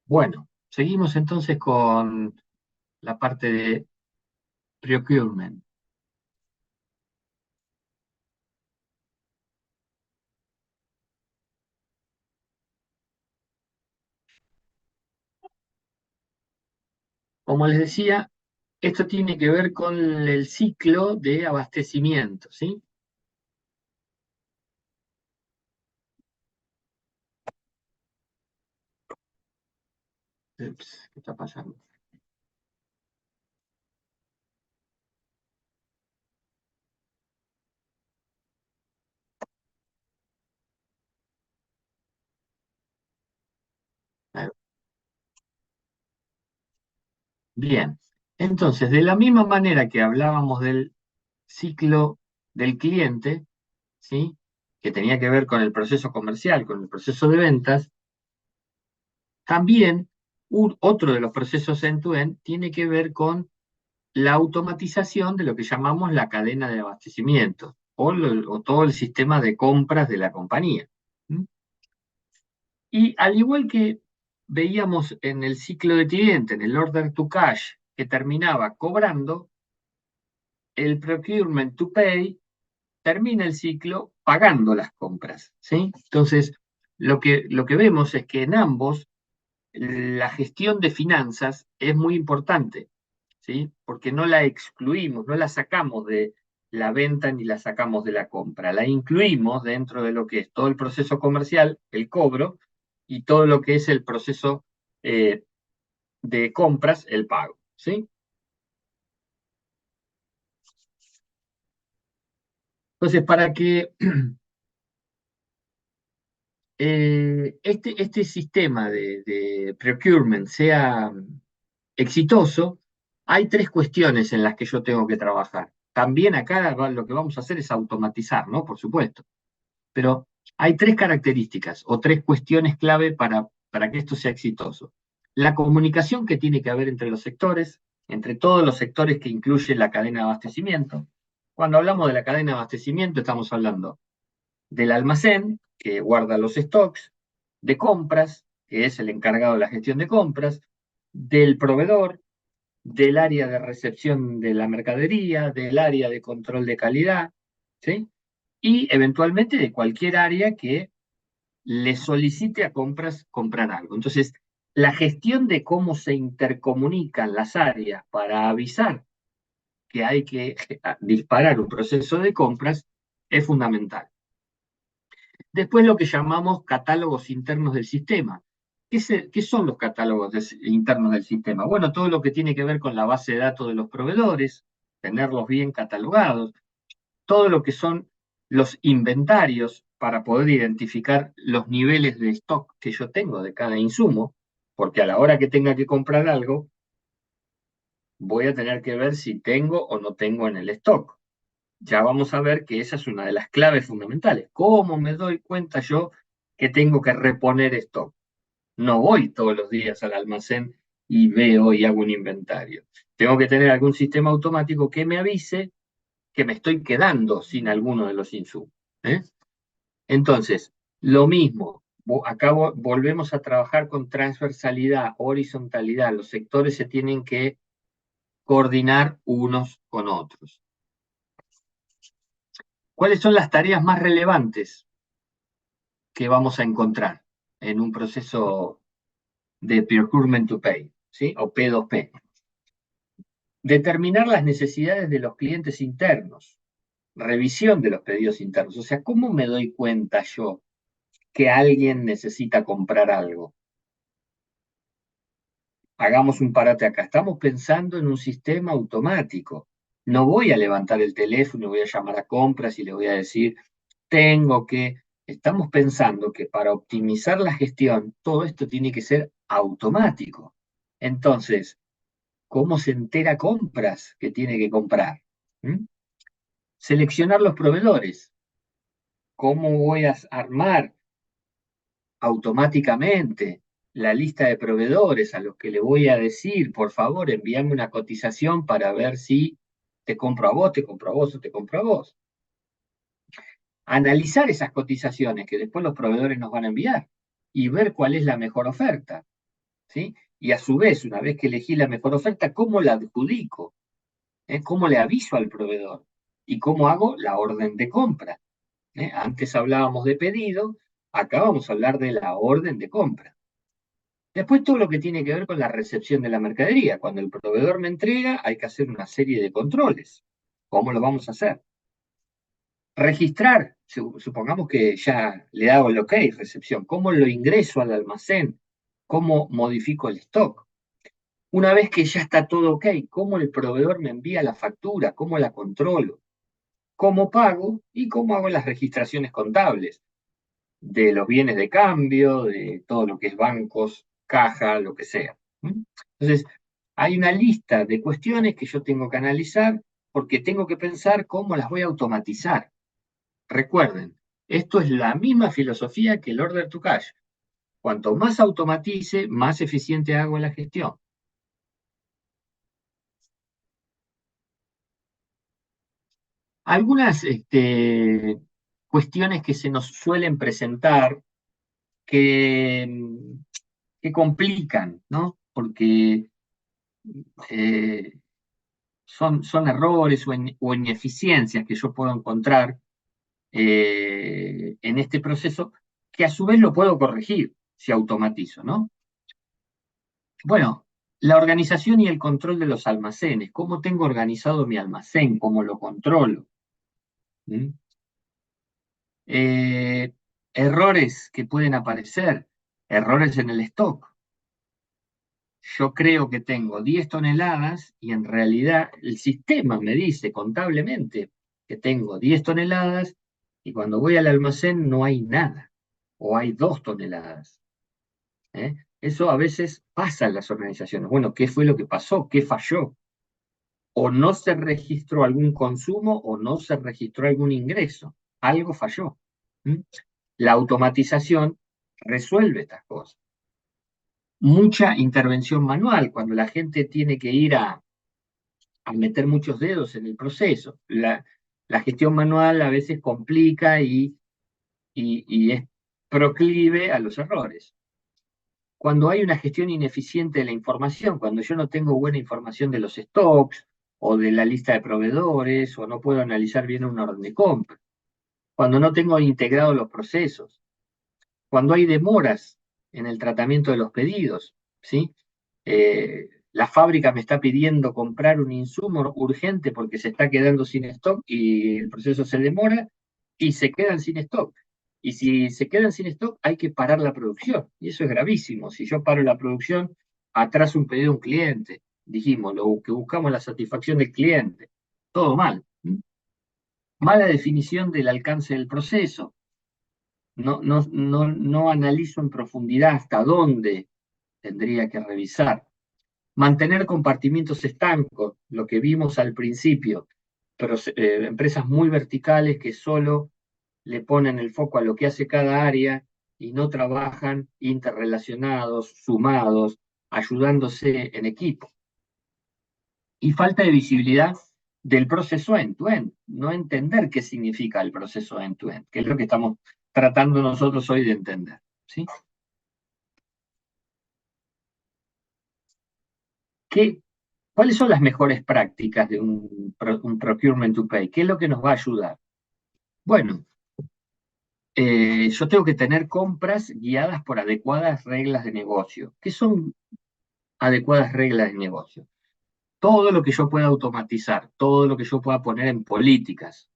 Bueno, seguimos entonces con la parte de procurement. Como les decía, esto tiene que ver con el ciclo de abastecimiento, ¿sí? Ups, ¿qué está pasando? Ah, bien, entonces, de la misma manera que hablábamos del ciclo del cliente, ¿sí? Que tenía que ver con el proceso comercial, con el proceso de ventas, también otro de los procesos end-to-end tiene que ver con la automatización de lo que llamamos la cadena de abastecimiento o todo el sistema de compras de la compañía. ¿Mm? Y al igual que veíamos en el ciclo de cliente, en el order to cash, que terminaba cobrando, el procurement to pay termina el ciclo pagando las compras, ¿sí? Entonces, lo que vemos es que en ambos la gestión de finanzas es muy importante, ¿sí? Porque no la excluimos, no la sacamos de la venta ni la sacamos de la compra, la incluimos dentro de lo que es todo el proceso comercial, el cobro, y todo lo que es el proceso eh, de compras, el pago, ¿sí? Entonces, para que este sistema de procurement sea exitoso, hay tres cuestiones en las que yo tengo que trabajar. También acá lo que vamos a hacer es automatizar, ¿no? Por supuesto. Pero hay tres características o tres cuestiones clave para que esto sea exitoso. La comunicación que tiene que haber entre los sectores, entre todos los sectores que incluye la cadena de abastecimiento. Cuando hablamos de la cadena de abastecimiento, estamos hablando del almacén, que guarda los stocks, de compras, que es el encargado de la gestión de compras, del proveedor, del área de recepción de la mercadería, del área de control de calidad, ¿sí? Y eventualmente de cualquier área que le solicite a compras comprar algo. Entonces, la gestión de cómo se intercomunican las áreas para avisar que hay que disparar un proceso de compras es fundamental. Después lo que llamamos catálogos internos del sistema. ¿Qué son los catálogos internos del sistema? Bueno, todo lo que tiene que ver con la base de datos de los proveedores, tenerlos bien catalogados, todo lo que son los inventarios para poder identificar los niveles de stock que yo tengo de cada insumo, porque a la hora que tenga que comprar algo, voy a tener que ver si tengo o no tengo en el stock. Ya vamos a ver que esa es una de las claves fundamentales. ¿Cómo me doy cuenta yo que tengo que reponer stock? No voy todos los días al almacén y veo y hago un inventario. Tengo que tener algún sistema automático que me avise que me estoy quedando sin alguno de los insumos. ¿Eh? Entonces, lo mismo, acá volvemos a trabajar con transversalidad, horizontalidad. Los sectores se tienen que coordinar unos con otros. ¿Cuáles son las tareas más relevantes que vamos a encontrar en un proceso de procurement to pay, ¿sí? O P2P? Determinar las necesidades de los clientes internos, revisión de los pedidos internos. O sea, ¿cómo me doy cuenta yo que alguien necesita comprar algo? Hagamos un parate acá. Estamos pensando en un sistema automático. No voy a levantar el teléfono y voy a llamar a compras y le voy a decir, tengo que... Estamos pensando que para optimizar la gestión, todo esto tiene que ser automático. Entonces, ¿cómo se entera compras que tiene que comprar? ¿Mm? Seleccionar los proveedores. ¿Cómo voy a armar automáticamente la lista de proveedores a los que le voy a decir, por favor, envíame una cotización para ver si te compro a vos, te compro a vos o te compro a vos? Analizar esas cotizaciones que después los proveedores nos van a enviar y ver cuál es la mejor oferta. ¿sí? Y a su vez, una vez que elegí la mejor oferta, ¿cómo la adjudico? ¿Cómo le aviso al proveedor? ¿Y cómo hago la orden de compra? Antes hablábamos de pedido, acá vamos a hablar de la orden de compra. Después todo lo que tiene que ver con la recepción de la mercadería. Cuando el proveedor me entrega, hay que hacer una serie de controles. ¿Cómo lo vamos a hacer? Registrar, supongamos que ya le hago el OK, recepción. ¿Cómo lo ingreso al almacén? ¿Cómo modifico el stock? Una vez que ya está todo OK, ¿cómo el proveedor me envía la factura? ¿Cómo la controlo? ¿Cómo pago? ¿Y cómo hago las registraciones contables? De los bienes de cambio, de todo lo que es bancos, caja, lo que sea. Entonces, hay una lista de cuestiones que yo tengo que analizar porque tengo que pensar cómo las voy a automatizar. Recuerden, esto es la misma filosofía que el Order to Cash. Cuanto más automatice, más eficiente hago la gestión. Algunas cuestiones que se nos suelen presentar que, que complican, ¿no? Porque son errores o ineficiencias que yo puedo encontrar en este proceso, que a su vez lo puedo corregir si automatizo, ¿no? Bueno, la organización y el control de los almacenes, cómo tengo organizado mi almacén, cómo lo controlo. ¿Mm? Errores que pueden aparecer, errores en el stock. Yo creo que tengo 10 toneladas y en realidad el sistema me dice contablemente que tengo 10 toneladas y cuando voy al almacén no hay nada o hay 2 toneladas. Eso a veces pasa en las organizaciones. Bueno, ¿qué fue lo que pasó? ¿Qué falló? O no se registró algún consumo o no se registró algún ingreso. Algo falló. La automatización resuelve estas cosas. Mucha intervención manual, cuando la gente tiene que ir a meter muchos dedos en el proceso. La gestión manual a veces complica y es proclive a los errores. Cuando hay una gestión ineficiente de la información, cuando yo no tengo buena información de los stocks o de la lista de proveedores o no puedo analizar bien una orden de compra, cuando no tengo integrados los procesos, cuando hay demoras en el tratamiento de los pedidos, ¿sí? La fábrica me está pidiendo comprar un insumo urgente porque se está quedando sin stock y el proceso se demora y se quedan sin stock. Y si se quedan sin stock, hay que parar la producción. Y eso es gravísimo. Si yo paro la producción, atraso un pedido de un cliente. Dijimos, lo que buscamos es la satisfacción del cliente. Todo mal. Mala definición del alcance del proceso. No analizo en profundidad hasta dónde tendría que revisar. Mantener compartimientos estancos, lo que vimos al principio, pero empresas muy verticales que solo le ponen el foco a lo que hace cada área y no trabajan interrelacionados, sumados, ayudándose en equipo. Y falta de visibilidad del proceso end-to-end, no entender qué significa el proceso end-to-end, que es lo que estamos tratando nosotros hoy de entender, ¿sí? ¿Cuáles son las mejores prácticas de un procurement to pay? ¿Qué es lo que nos va a ayudar? Bueno, yo tengo que tener compras guiadas por adecuadas reglas de negocio. ¿Qué son adecuadas reglas de negocio? Todo lo que yo pueda automatizar, todo lo que yo pueda poner en políticas.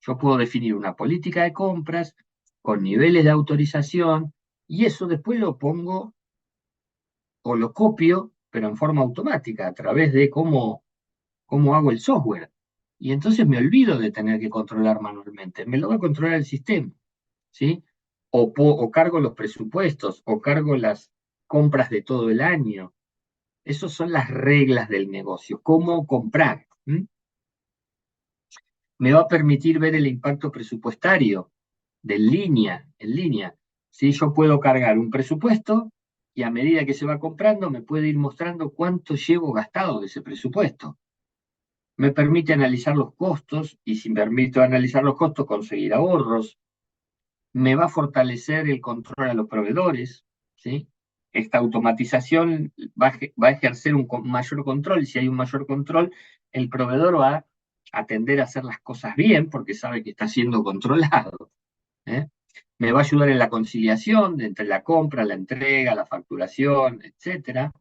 Yo puedo definir una política de compras con niveles de autorización y eso después lo pongo o lo copio, pero en forma automática, a través de cómo hago el software. Y entonces me olvido de tener que controlar manualmente, me lo va a controlar el sistema, ¿sí? O cargo los presupuestos, o cargo las compras de todo el año. Esas son las reglas del negocio, cómo comprar. Me va a permitir ver el impacto presupuestario en línea. ¿Sí? Yo puedo cargar un presupuesto y a medida que se va comprando me puede ir mostrando cuánto llevo gastado de ese presupuesto. Me permite analizar los costos y si me permito analizar los costos, conseguir ahorros. Me va a fortalecer el control a los proveedores, ¿sí? esta automatización va a ejercer un mayor control, y si hay un mayor control, el proveedor va a tender a hacer las cosas bien porque sabe que está siendo controlado. ¿Eh? Me va a ayudar en la conciliación entre la compra, la entrega, la facturación, etcétera.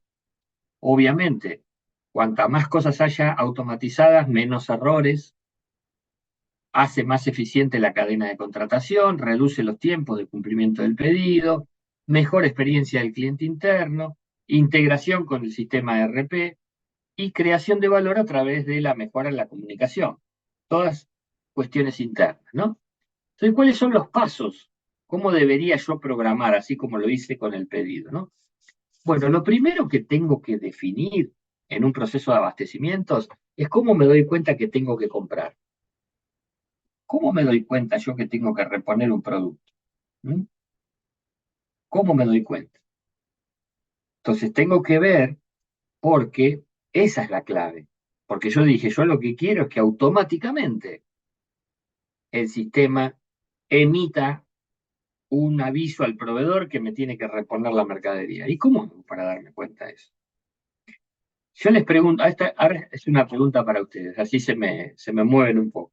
Obviamente, cuanta más cosas haya automatizadas, menos errores, hace más eficiente la cadena de contratación, reduce los tiempos de cumplimiento del pedido, mejor experiencia del cliente interno, integración con el sistema ERP y creación de valor a través de la mejora en la comunicación. Todas cuestiones internas, ¿no? Entonces, ¿cuáles son los pasos? ¿Cómo debería yo programar, así como lo hice con el pedido, ¿no? Bueno, lo primero que tengo que definir en un proceso de abastecimientos es cómo me doy cuenta que tengo que comprar. ¿Cómo me doy cuenta yo que tengo que reponer un producto? ¿Mm? ¿Cómo me doy cuenta? Entonces tengo que ver porque esa es la clave. Porque yo dije, yo lo que quiero es que automáticamente el sistema emita un aviso al proveedor que me tiene que reponer la mercadería. ¿Y cómo hago para darme cuenta de eso? Yo les pregunto, ahora es una pregunta para ustedes, así se me mueven un poco.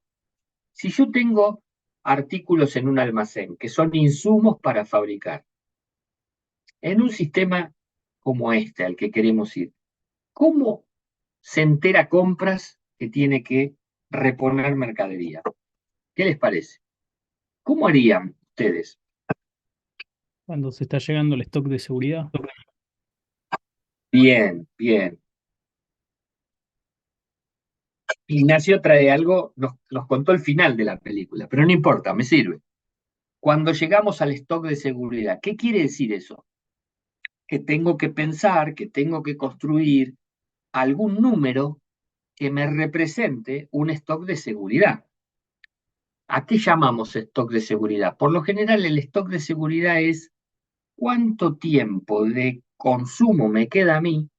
Si yo tengo artículos en un almacén que son insumos para fabricar, en un sistema como este al que queremos ir, ¿cómo se entera compras que tiene que reponer mercadería? ¿Qué les parece? ¿Cómo harían ustedes? Cuando se está llegando el stock de seguridad. Bien, bien. Ignacio trae algo, nos contó el final de la película, pero no importa, me sirve. Cuando llegamos al stock de seguridad, ¿qué quiere decir eso? Que tengo que pensar, que tengo que construir algún número que me represente un stock de seguridad. ¿A qué llamamos stock de seguridad? Por lo general, el stock de seguridad es cuánto tiempo de consumo me queda a mí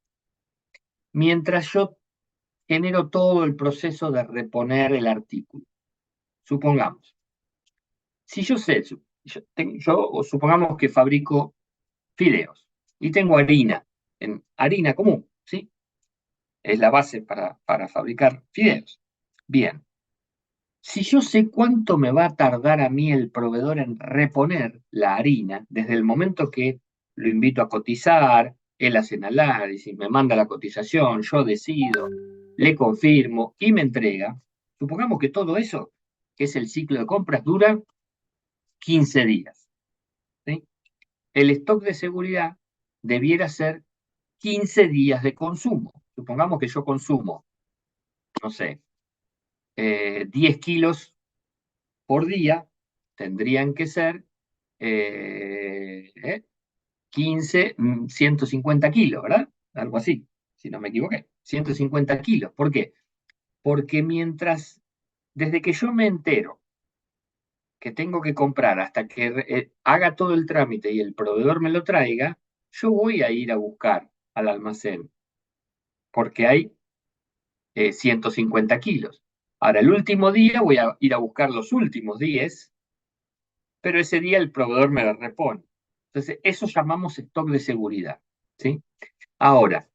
mientras yo genero todo el proceso de reponer el artículo. Supongamos, si yo sé, yo supongamos que fabrico fideos y tengo harina, en harina común, ¿sí? Es la base para fabricar fideos. Bien, si yo sé cuánto me va a tardar a mí el proveedor en reponer la harina, desde el momento que lo invito a cotizar, él hace el análisis, me manda la cotización, yo decido, le confirmo y me entrega, supongamos que todo eso, que es el ciclo de compras, dura 15 días. ¿Sí? El stock de seguridad debiera ser 15 días de consumo. Supongamos que yo consumo, no sé, 10 kilos por día, tendrían que ser 15, 150 kilos, ¿verdad? Algo así, si no me equivoqué. 150 kilos. ¿Por qué? Porque desde que yo me entero que tengo que comprar hasta que haga todo el trámite y el proveedor me lo traiga, yo voy a ir a buscar al almacén, porque hay 150 kilos. Ahora, el último día voy a ir a buscar los últimos 10, pero ese día el proveedor me lo repone. Entonces, eso llamamos stock de seguridad. ¿Sí? Ahora,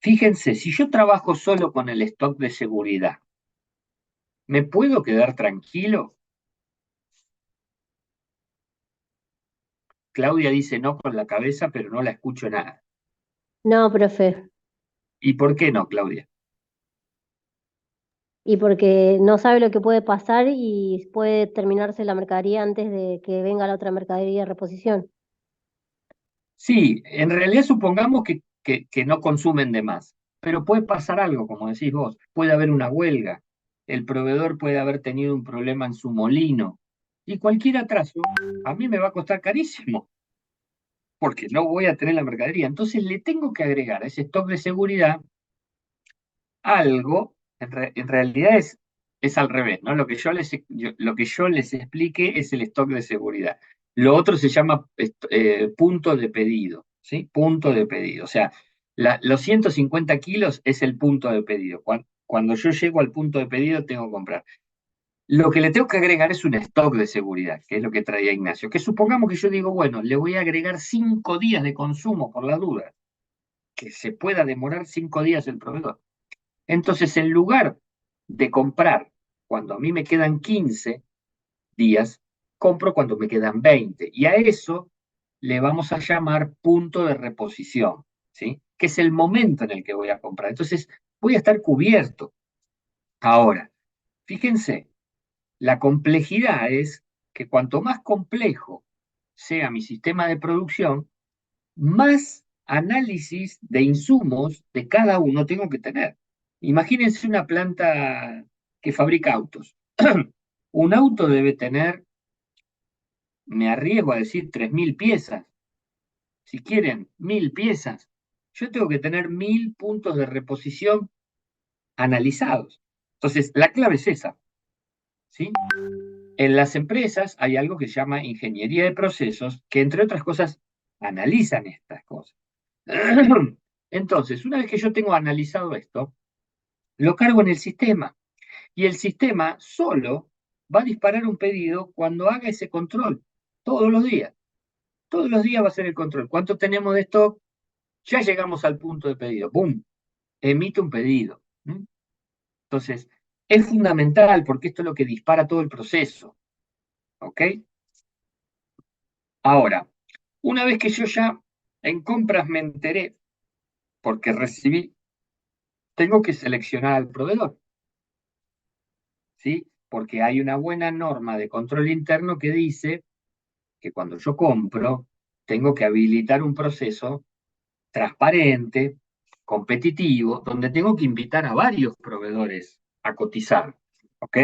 fíjense, si yo trabajo solo con el stock de seguridad, ¿me puedo quedar tranquilo? Claudia dice no con la cabeza, pero no la escucho nada. No, profe, ¿Y por qué no, Claudia? y porque no sabe lo que puede pasar y puede terminarse la mercadería antes de que venga la otra mercadería de reposición. Sí, en realidad supongamos que no consumen de más, pero puede pasar algo, como decís vos, puede haber una huelga, el proveedor puede haber tenido un problema en su molino, y cualquier atraso a mí me va a costar carísimo, porque no voy a tener la mercadería. Entonces le tengo que agregar a ese stock de seguridad algo, en realidad es al revés, ¿no? Lo que yo les explique es el stock de seguridad. Lo otro se llama punto de pedido, ¿sí? Punto de pedido. O sea, los 150 kilos es el punto de pedido. Cuando yo llego al punto de pedido, tengo que comprar. Lo que le tengo que agregar es un stock de seguridad, que es lo que traía Ignacio. Que supongamos que yo digo, bueno, le voy a agregar 5 días de consumo por la duda, que se pueda demorar 5 días el proveedor. Entonces, en lugar de comprar cuando a mí me quedan 15 días, compro cuando me quedan 20. Y a eso le vamos a llamar punto de reposición, ¿sí? Que es el momento en el que voy a comprar. Entonces, voy a estar cubierto. Ahora, fíjense, la complejidad es que cuanto más complejo sea mi sistema de producción, más análisis de insumos de cada uno tengo que tener. Imagínense una planta que fabrica autos. Un auto debe tener, me arriesgo a decir, 3.000 piezas. Si quieren 1.000 piezas, yo tengo que tener 1.000 puntos de reposición analizados. Entonces, la clave es esa, ¿sí? En las empresas hay algo que se llama ingeniería de procesos, que entre otras cosas analizan estas cosas. Entonces, una vez que yo tengo analizado esto, lo cargo en el sistema y el sistema solo va a disparar un pedido cuando haga ese control, todos los días. Todos los días va a ser el control. ¿Cuánto tenemos de stock? Ya llegamos al punto de pedido. ¡Bum! Emite un pedido. Entonces, es fundamental porque esto es lo que dispara todo el proceso. ¿Ok? Ahora, una vez que yo ya en compras me enteré, porque recibí, tengo que seleccionar al proveedor, ¿sí? Porque hay una buena norma de control interno que dice que cuando yo compro, tengo que habilitar un proceso transparente, competitivo, donde tengo que invitar a varios proveedores a cotizar, ¿ok?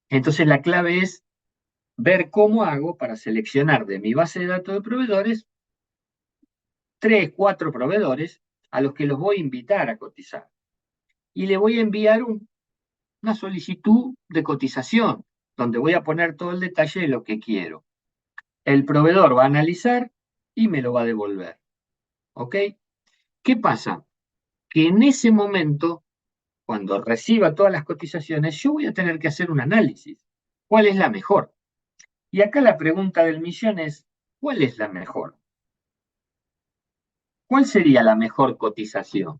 Entonces la clave es ver cómo hago para seleccionar de mi base de datos de proveedores 3, 4 proveedores a los que los voy a invitar a cotizar. Y le voy a enviar una solicitud de cotización, donde voy a poner todo el detalle de lo que quiero. El proveedor va a analizar y me lo va a devolver. ¿Ok? ¿Qué pasa? Que en ese momento, cuando reciba todas las cotizaciones, yo voy a tener que hacer un análisis. ¿Cuál es la mejor? Y acá la pregunta del millón es, ¿cuál es la mejor? ¿Cuál sería la mejor cotización?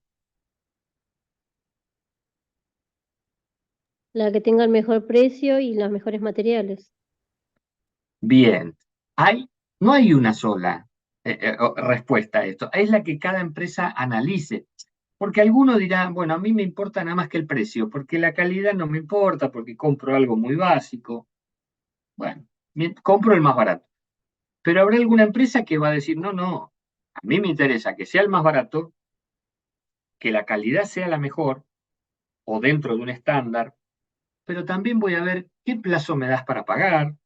La que tenga el mejor precio y los mejores materiales. Bien, no hay una sola respuesta a esto, es la que cada empresa analice, porque alguno dirá, bueno, a mí me importa nada más que el precio, porque la calidad no me importa, porque compro algo muy básico, bueno, compro el más barato, pero habrá alguna empresa que va a decir, no, no, a mí me interesa que sea el más barato, que la calidad sea la mejor, o dentro de un estándar, pero también voy a ver qué plazo me das para pagar,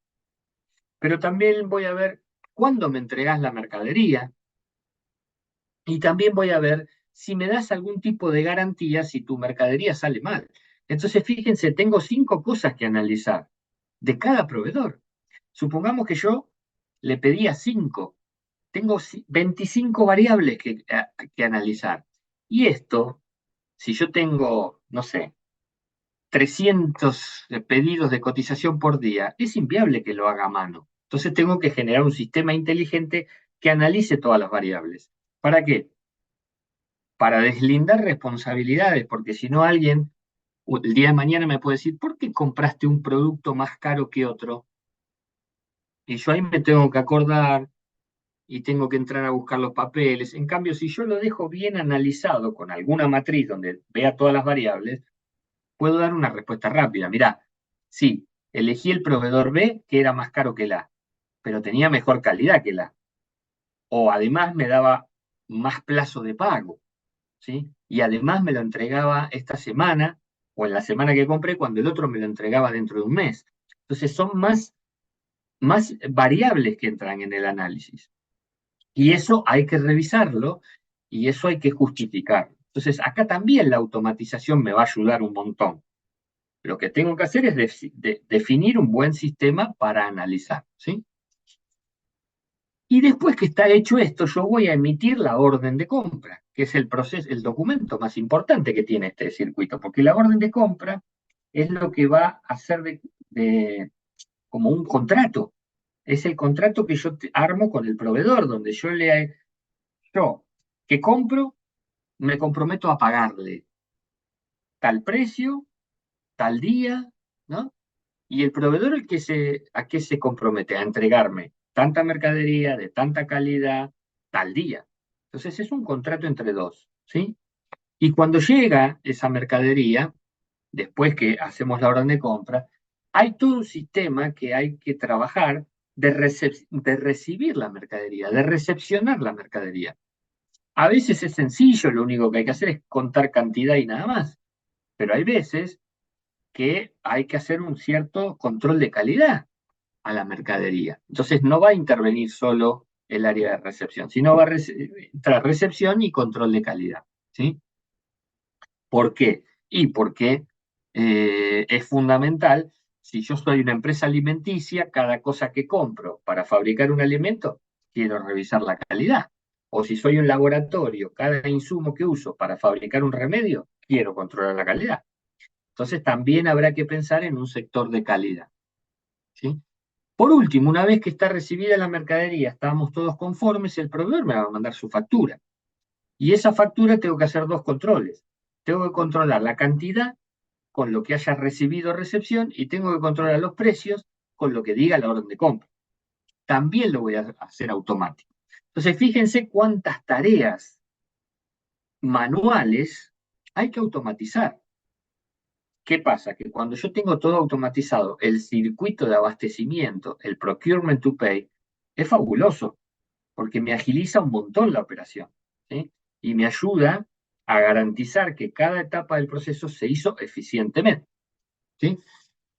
pero también voy a ver cuándo me entregas la mercadería, y también voy a ver si me das algún tipo de garantía si tu mercadería sale mal. Entonces, fíjense, tengo 5 cosas que analizar de cada proveedor. Supongamos que yo le pedía 5, tengo 25 variables que analizar. Y esto, si yo tengo, no sé, 300 pedidos de cotización por día, es inviable que lo haga a mano. Entonces tengo que generar un sistema inteligente que analice todas las variables. ¿Para qué? Para deslindar responsabilidades, porque si no alguien el día de mañana me puede decir, ¿por qué compraste un producto más caro que otro? Y yo ahí me tengo que acordar y tengo que entrar a buscar los papeles. En cambio, si yo lo dejo bien analizado con alguna matriz donde vea todas las variables, puedo dar una respuesta rápida. Mirá, sí, elegí el proveedor B que era más caro que el A, pero tenía mejor calidad que el A. O además me daba más plazo de pago, ¿sí? Y además me lo entregaba esta semana o en la semana que compré cuando el otro me lo entregaba dentro de un mes. Entonces son más variables que entran en el análisis. Y eso hay que revisarlo y eso hay que justificarlo. Entonces acá también la automatización me va a ayudar un montón. Lo que tengo que hacer es definir un buen sistema para analizar, ¿sí? Y después que está hecho esto, yo voy a emitir la orden de compra, que es el proceso, el documento más importante que tiene este circuito, porque la orden de compra es lo que va a hacer como un contrato. Es el contrato que yo armo con el proveedor, donde yo que compro, me comprometo a pagarle tal precio, tal día, ¿no? Y el proveedor ¿a qué se compromete? A entregarme tanta mercadería de tanta calidad tal día. Entonces es un contrato entre dos, ¿sí? Y cuando llega esa mercadería, después que hacemos la orden de compra, hay todo un sistema que hay que trabajar de recibir la mercadería, de recepcionar la mercadería. A veces es sencillo, lo único que hay que hacer es contar cantidad y nada más, pero hay veces que hay que hacer un cierto control de calidad a la mercadería. Entonces no va a intervenir solo el área de recepción, sino va a entrar recepción y control de calidad, ¿sí? ¿Por qué? Y porque es fundamental, si yo soy una empresa alimenticia, cada cosa que compro para fabricar un alimento, quiero revisar la calidad. O si soy un laboratorio, cada insumo que uso para fabricar un remedio, quiero controlar la calidad. Entonces también habrá que pensar en un sector de calidad, ¿sí? Por último, una vez que está recibida la mercadería, estamos todos conformes, el proveedor me va a mandar su factura. Y esa factura tengo que hacer dos controles. Tengo que controlar la cantidad con lo que haya recibido recepción y tengo que controlar los precios con lo que diga la orden de compra. También lo voy a hacer automático. Entonces, fíjense cuántas tareas manuales hay que automatizar. ¿Qué pasa? Que cuando yo tengo todo automatizado, el circuito de abastecimiento, el procurement to pay, es fabuloso, porque me agiliza un montón la operación, ¿sí? Y me ayuda a garantizar que cada etapa del proceso se hizo eficientemente, ¿sí?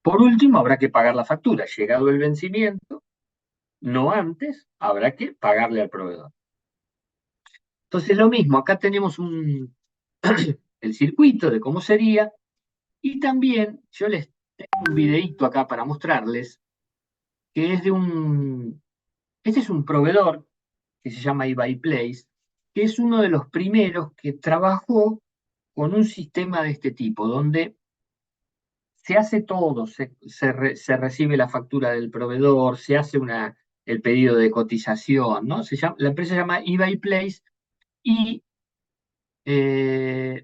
Por último, habrá que pagar la factura. Llegado el vencimiento, no antes, habrá que pagarle al proveedor. Entonces, lo mismo, acá tenemos el circuito de cómo sería, y también yo les tengo un videíto acá para mostrarles, que es este es un proveedor que se llama eBay Place, que es uno de los primeros que trabajó con un sistema de este tipo, donde se hace todo, se recibe la factura del proveedor, se hace el pedido de cotización, ¿no? La empresa se llama eBay Place y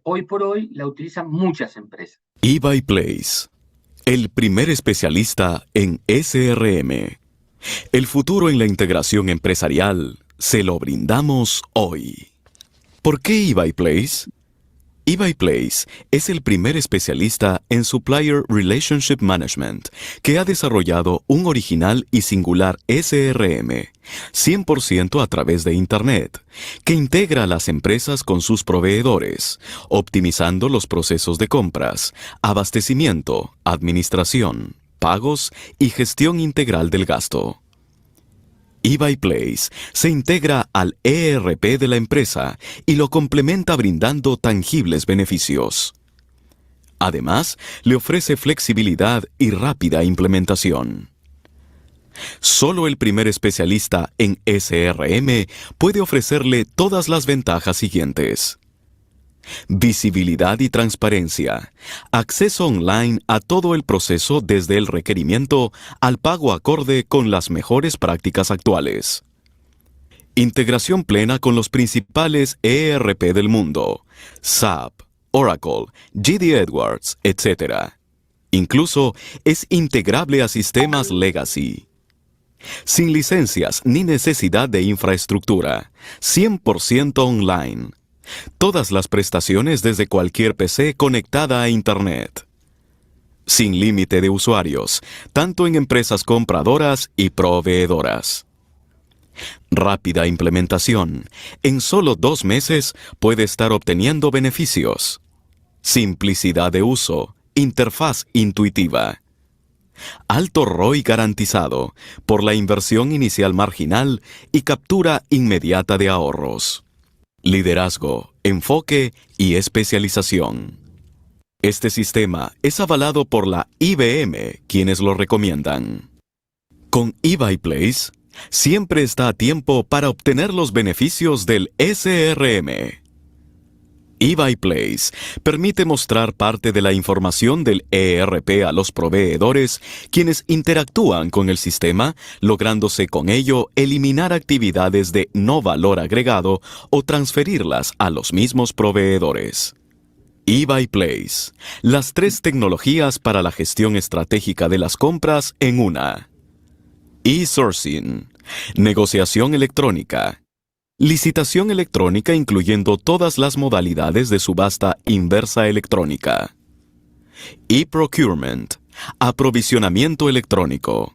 hoy por hoy la utilizan muchas empresas. eBay Place, el primer especialista en SRM. El futuro en la integración empresarial se lo brindamos hoy. ¿Por qué eBay Place? eBay Place es el primer especialista en Supplier Relationship Management que ha desarrollado un original y singular SRM, 100% a través de Internet, que integra a las empresas con sus proveedores, optimizando los procesos de compras, abastecimiento, administración, pagos y gestión integral del gasto. eBay Place se integra al ERP de la empresa y lo complementa brindando tangibles beneficios. Además, le ofrece flexibilidad y rápida implementación. Solo el primer especialista en SRM puede ofrecerle todas las ventajas siguientes: visibilidad y transparencia, acceso online a todo el proceso desde el requerimiento al pago acorde con las mejores prácticas actuales. Integración plena con los principales ERP del mundo, SAP, Oracle, GD Edwards, etc. Incluso es integrable a sistemas legacy. Sin licencias ni necesidad de infraestructura, 100% online. Todas las prestaciones desde cualquier PC conectada a Internet. Sin límite de usuarios, tanto en empresas compradoras y proveedoras. Rápida implementación. En solo 2 meses puede estar obteniendo beneficios. Simplicidad de uso. Interfaz intuitiva. Alto ROI garantizado por la inversión inicial marginal y captura inmediata de ahorros. Liderazgo, enfoque y especialización. Este sistema es avalado por la IBM, quienes lo recomiendan. Con eBay Place, siempre está a tiempo para obtener los beneficios del SRM. eBuyPlace permite mostrar parte de la información del ERP a los proveedores, quienes interactúan con el sistema, lográndose con ello eliminar actividades de no valor agregado o transferirlas a los mismos proveedores. eBuyPlace, las 3 tecnologías para la gestión estratégica de las compras en una. eSourcing, negociación electrónica. Licitación electrónica incluyendo todas las modalidades de subasta inversa electrónica. eProcurement, aprovisionamiento electrónico.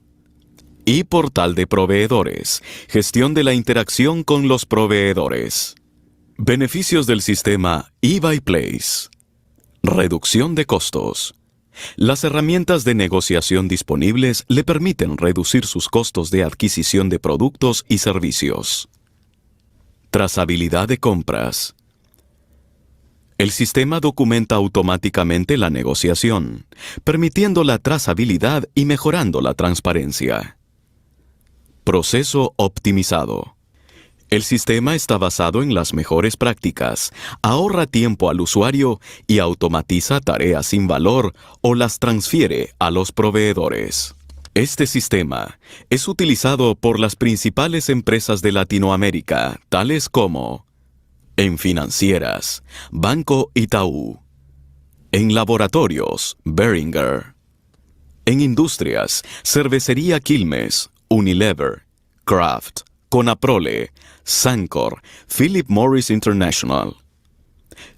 ePortal de proveedores, gestión de la interacción con los proveedores. Beneficios del sistema eBuyPlace. Reducción de costos. Las herramientas de negociación disponibles le permiten reducir sus costos de adquisición de productos y servicios. Trazabilidad de compras. El sistema documenta automáticamente la negociación, permitiendo la trazabilidad y mejorando la transparencia. Proceso optimizado. El sistema está basado en las mejores prácticas, ahorra tiempo al usuario y automatiza tareas sin valor o las transfiere a los proveedores. Este sistema es utilizado por las principales empresas de Latinoamérica, tales como en financieras, Banco Itaú, en laboratorios, Behringer, en industrias, Cervecería Quilmes, Unilever, Kraft, Conaprole, Sancor, Philip Morris International.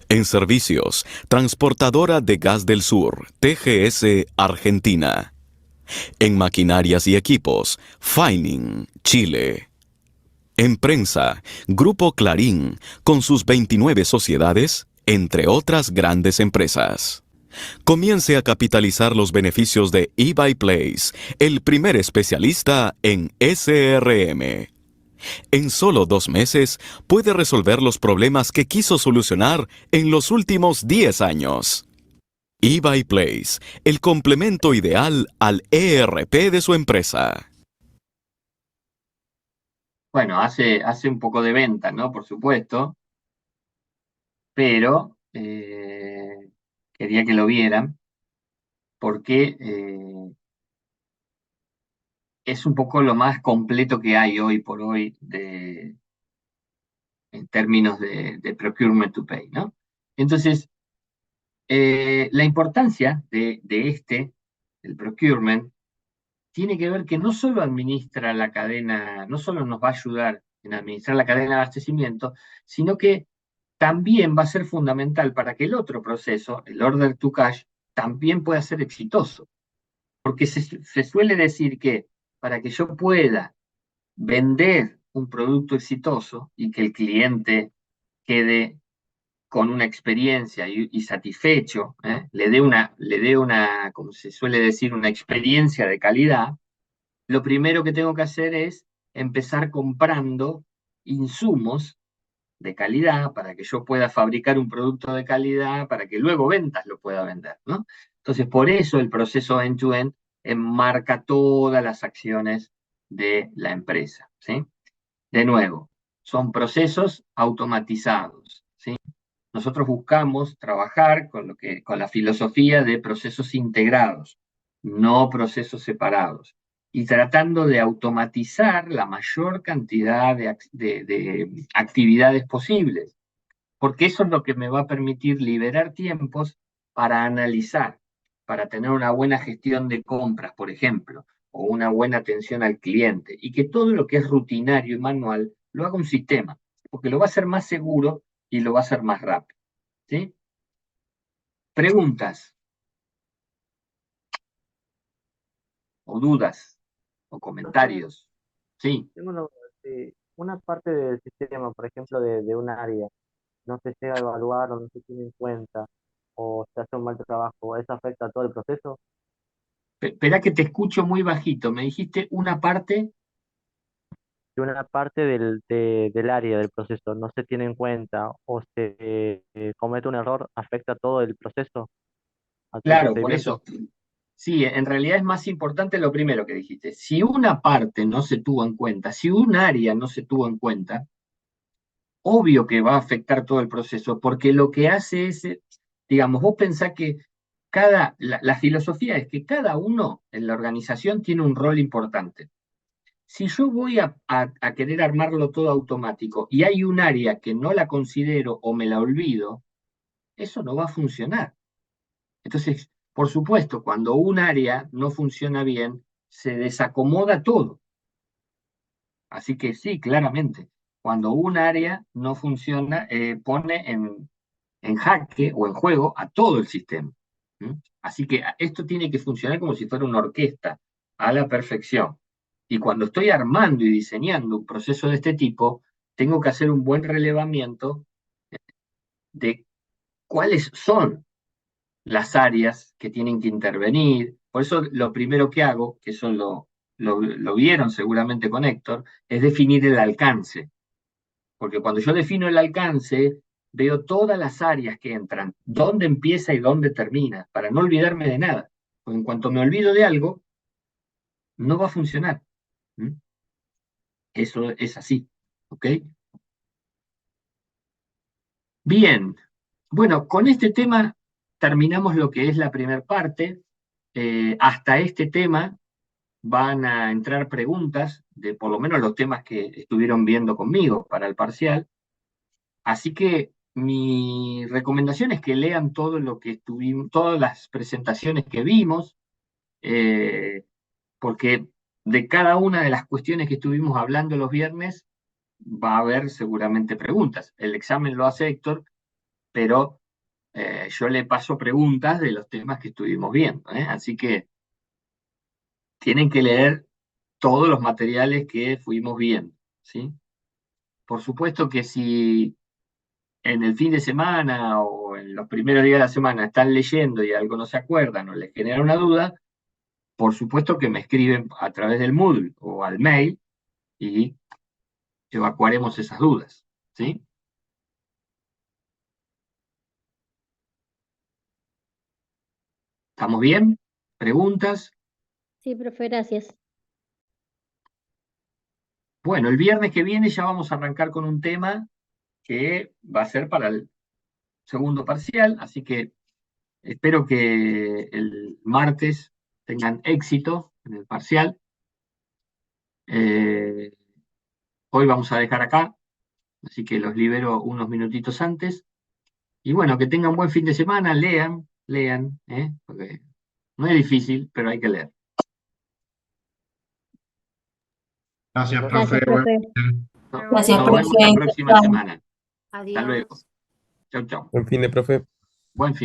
En servicios, Transportadora de Gas del Sur, TGS, Argentina. En maquinarias y equipos, Faining, Chile. En prensa, Grupo Clarín, con sus 29 sociedades, entre otras grandes empresas. Comience a capitalizar los beneficios de eBuyPlace, el primer especialista en SRM. En solo 2 meses, puede resolver los problemas que quiso solucionar en los últimos 10 años. eBuyPlace, el complemento ideal al ERP de su empresa. Bueno, hace un poco de venta, ¿no? Por supuesto, pero quería que lo vieran porque es un poco lo más completo que hay hoy por hoy en términos de procurement to pay, ¿no? Entonces, la importancia del procurement, tiene que ver que no solo administra la cadena, no solo nos va a ayudar en administrar la cadena de abastecimiento, sino que también va a ser fundamental para que el otro proceso, el order to cash, también pueda ser exitoso. Porque se suele decir que para que yo pueda vender un producto exitoso y que el cliente quede con una experiencia y satisfecho, le dé una, como se suele decir, una experiencia de calidad, lo primero que tengo que hacer es empezar comprando insumos de calidad para que yo pueda fabricar un producto de calidad, para que luego ventas lo pueda vender, ¿no? Entonces, por eso el proceso end-to-end enmarca todas las acciones de la empresa, ¿sí? De nuevo, son procesos automatizados, ¿sí? Nosotros buscamos trabajar con la filosofía de procesos integrados, no procesos separados, y tratando de automatizar la mayor cantidad de actividades posibles, porque eso es lo que me va a permitir liberar tiempos para analizar, para tener una buena gestión de compras, por ejemplo, o una buena atención al cliente, y que todo lo que es rutinario y manual lo haga un sistema, porque lo va a hacer más seguro y lo va a hacer más rápido, ¿sí? Preguntas o dudas o Profesor, comentarios. Sí, tengo una parte del sistema, por ejemplo, de un área, no se llega a evaluar o no se tiene en cuenta o se hace un mal trabajo, ¿eso afecta a todo el proceso? espera que te escucho muy bajito. Me dijiste una parte. Si una parte del área del proceso no se tiene en cuenta o se comete un error, ¿afecta a todo el proceso, a todo el Claro, por procedimiento? eso. Sí, en realidad es más importante lo primero que dijiste. Si una parte no se tuvo en cuenta, si un área no se tuvo en cuenta, obvio que va a afectar todo el proceso, porque lo que hace es, digamos, vos pensás que la filosofía es que cada uno en la organización tiene un rol importante. Si yo voy a querer armarlo todo automático y hay un área que no la considero o me la olvido, eso no va a funcionar. Entonces, por supuesto, cuando un área no funciona bien, se desacomoda todo. Así que sí, claramente, cuando un área no funciona, pone en jaque o en juego a todo el sistema. ¿Mm? Así que esto tiene que funcionar como si fuera una orquesta, a la perfección. Y cuando estoy armando y diseñando un proceso de este tipo, tengo que hacer un buen relevamiento de cuáles son las áreas que tienen que intervenir. Por eso lo primero que hago, que eso lo vieron seguramente con Héctor, es definir el alcance. Porque cuando yo defino el alcance, veo todas las áreas que entran, dónde empieza y dónde termina, para no olvidarme de nada. Porque en cuanto me olvido de algo, no va a funcionar. ¿Mm? Eso es así. ¿Ok? Bien. Bueno, con este tema terminamos lo que es la primera parte. Hasta este tema van a entrar preguntas de por lo menos los temas que estuvieron viendo conmigo para el parcial. Así que mi recomendación es que lean todo lo que estuvimos, todas las presentaciones que vimos, porque de cada una de las cuestiones que estuvimos hablando los viernes va a haber seguramente preguntas. El examen lo hace Héctor, pero yo le paso preguntas de los temas que estuvimos viendo, ¿eh? Así que tienen que leer todos los materiales que fuimos viendo, ¿sí? Por supuesto que si en el fin de semana o en los primeros días de la semana están leyendo y algo no se acuerdan o les genera una duda, por supuesto que me escriben a través del Moodle o al mail y evacuaremos esas dudas, ¿sí? ¿Estamos bien? ¿Preguntas? Sí, profe, gracias. Bueno, el viernes que viene ya vamos a arrancar con un tema que va a ser para el segundo parcial, así que espero que el martes tengan éxito en el parcial. Hoy vamos a dejar acá, así que los libero unos minutitos antes. Y bueno, que tengan buen fin de semana, lean, porque no es difícil, pero hay que leer. Gracias, profe. Gracias, profe. Gracias, Nos vemos la profe. próxima Chao. semana. Hasta Adiós. luego. Chau, chau. Buen fin de profe. Buen fin.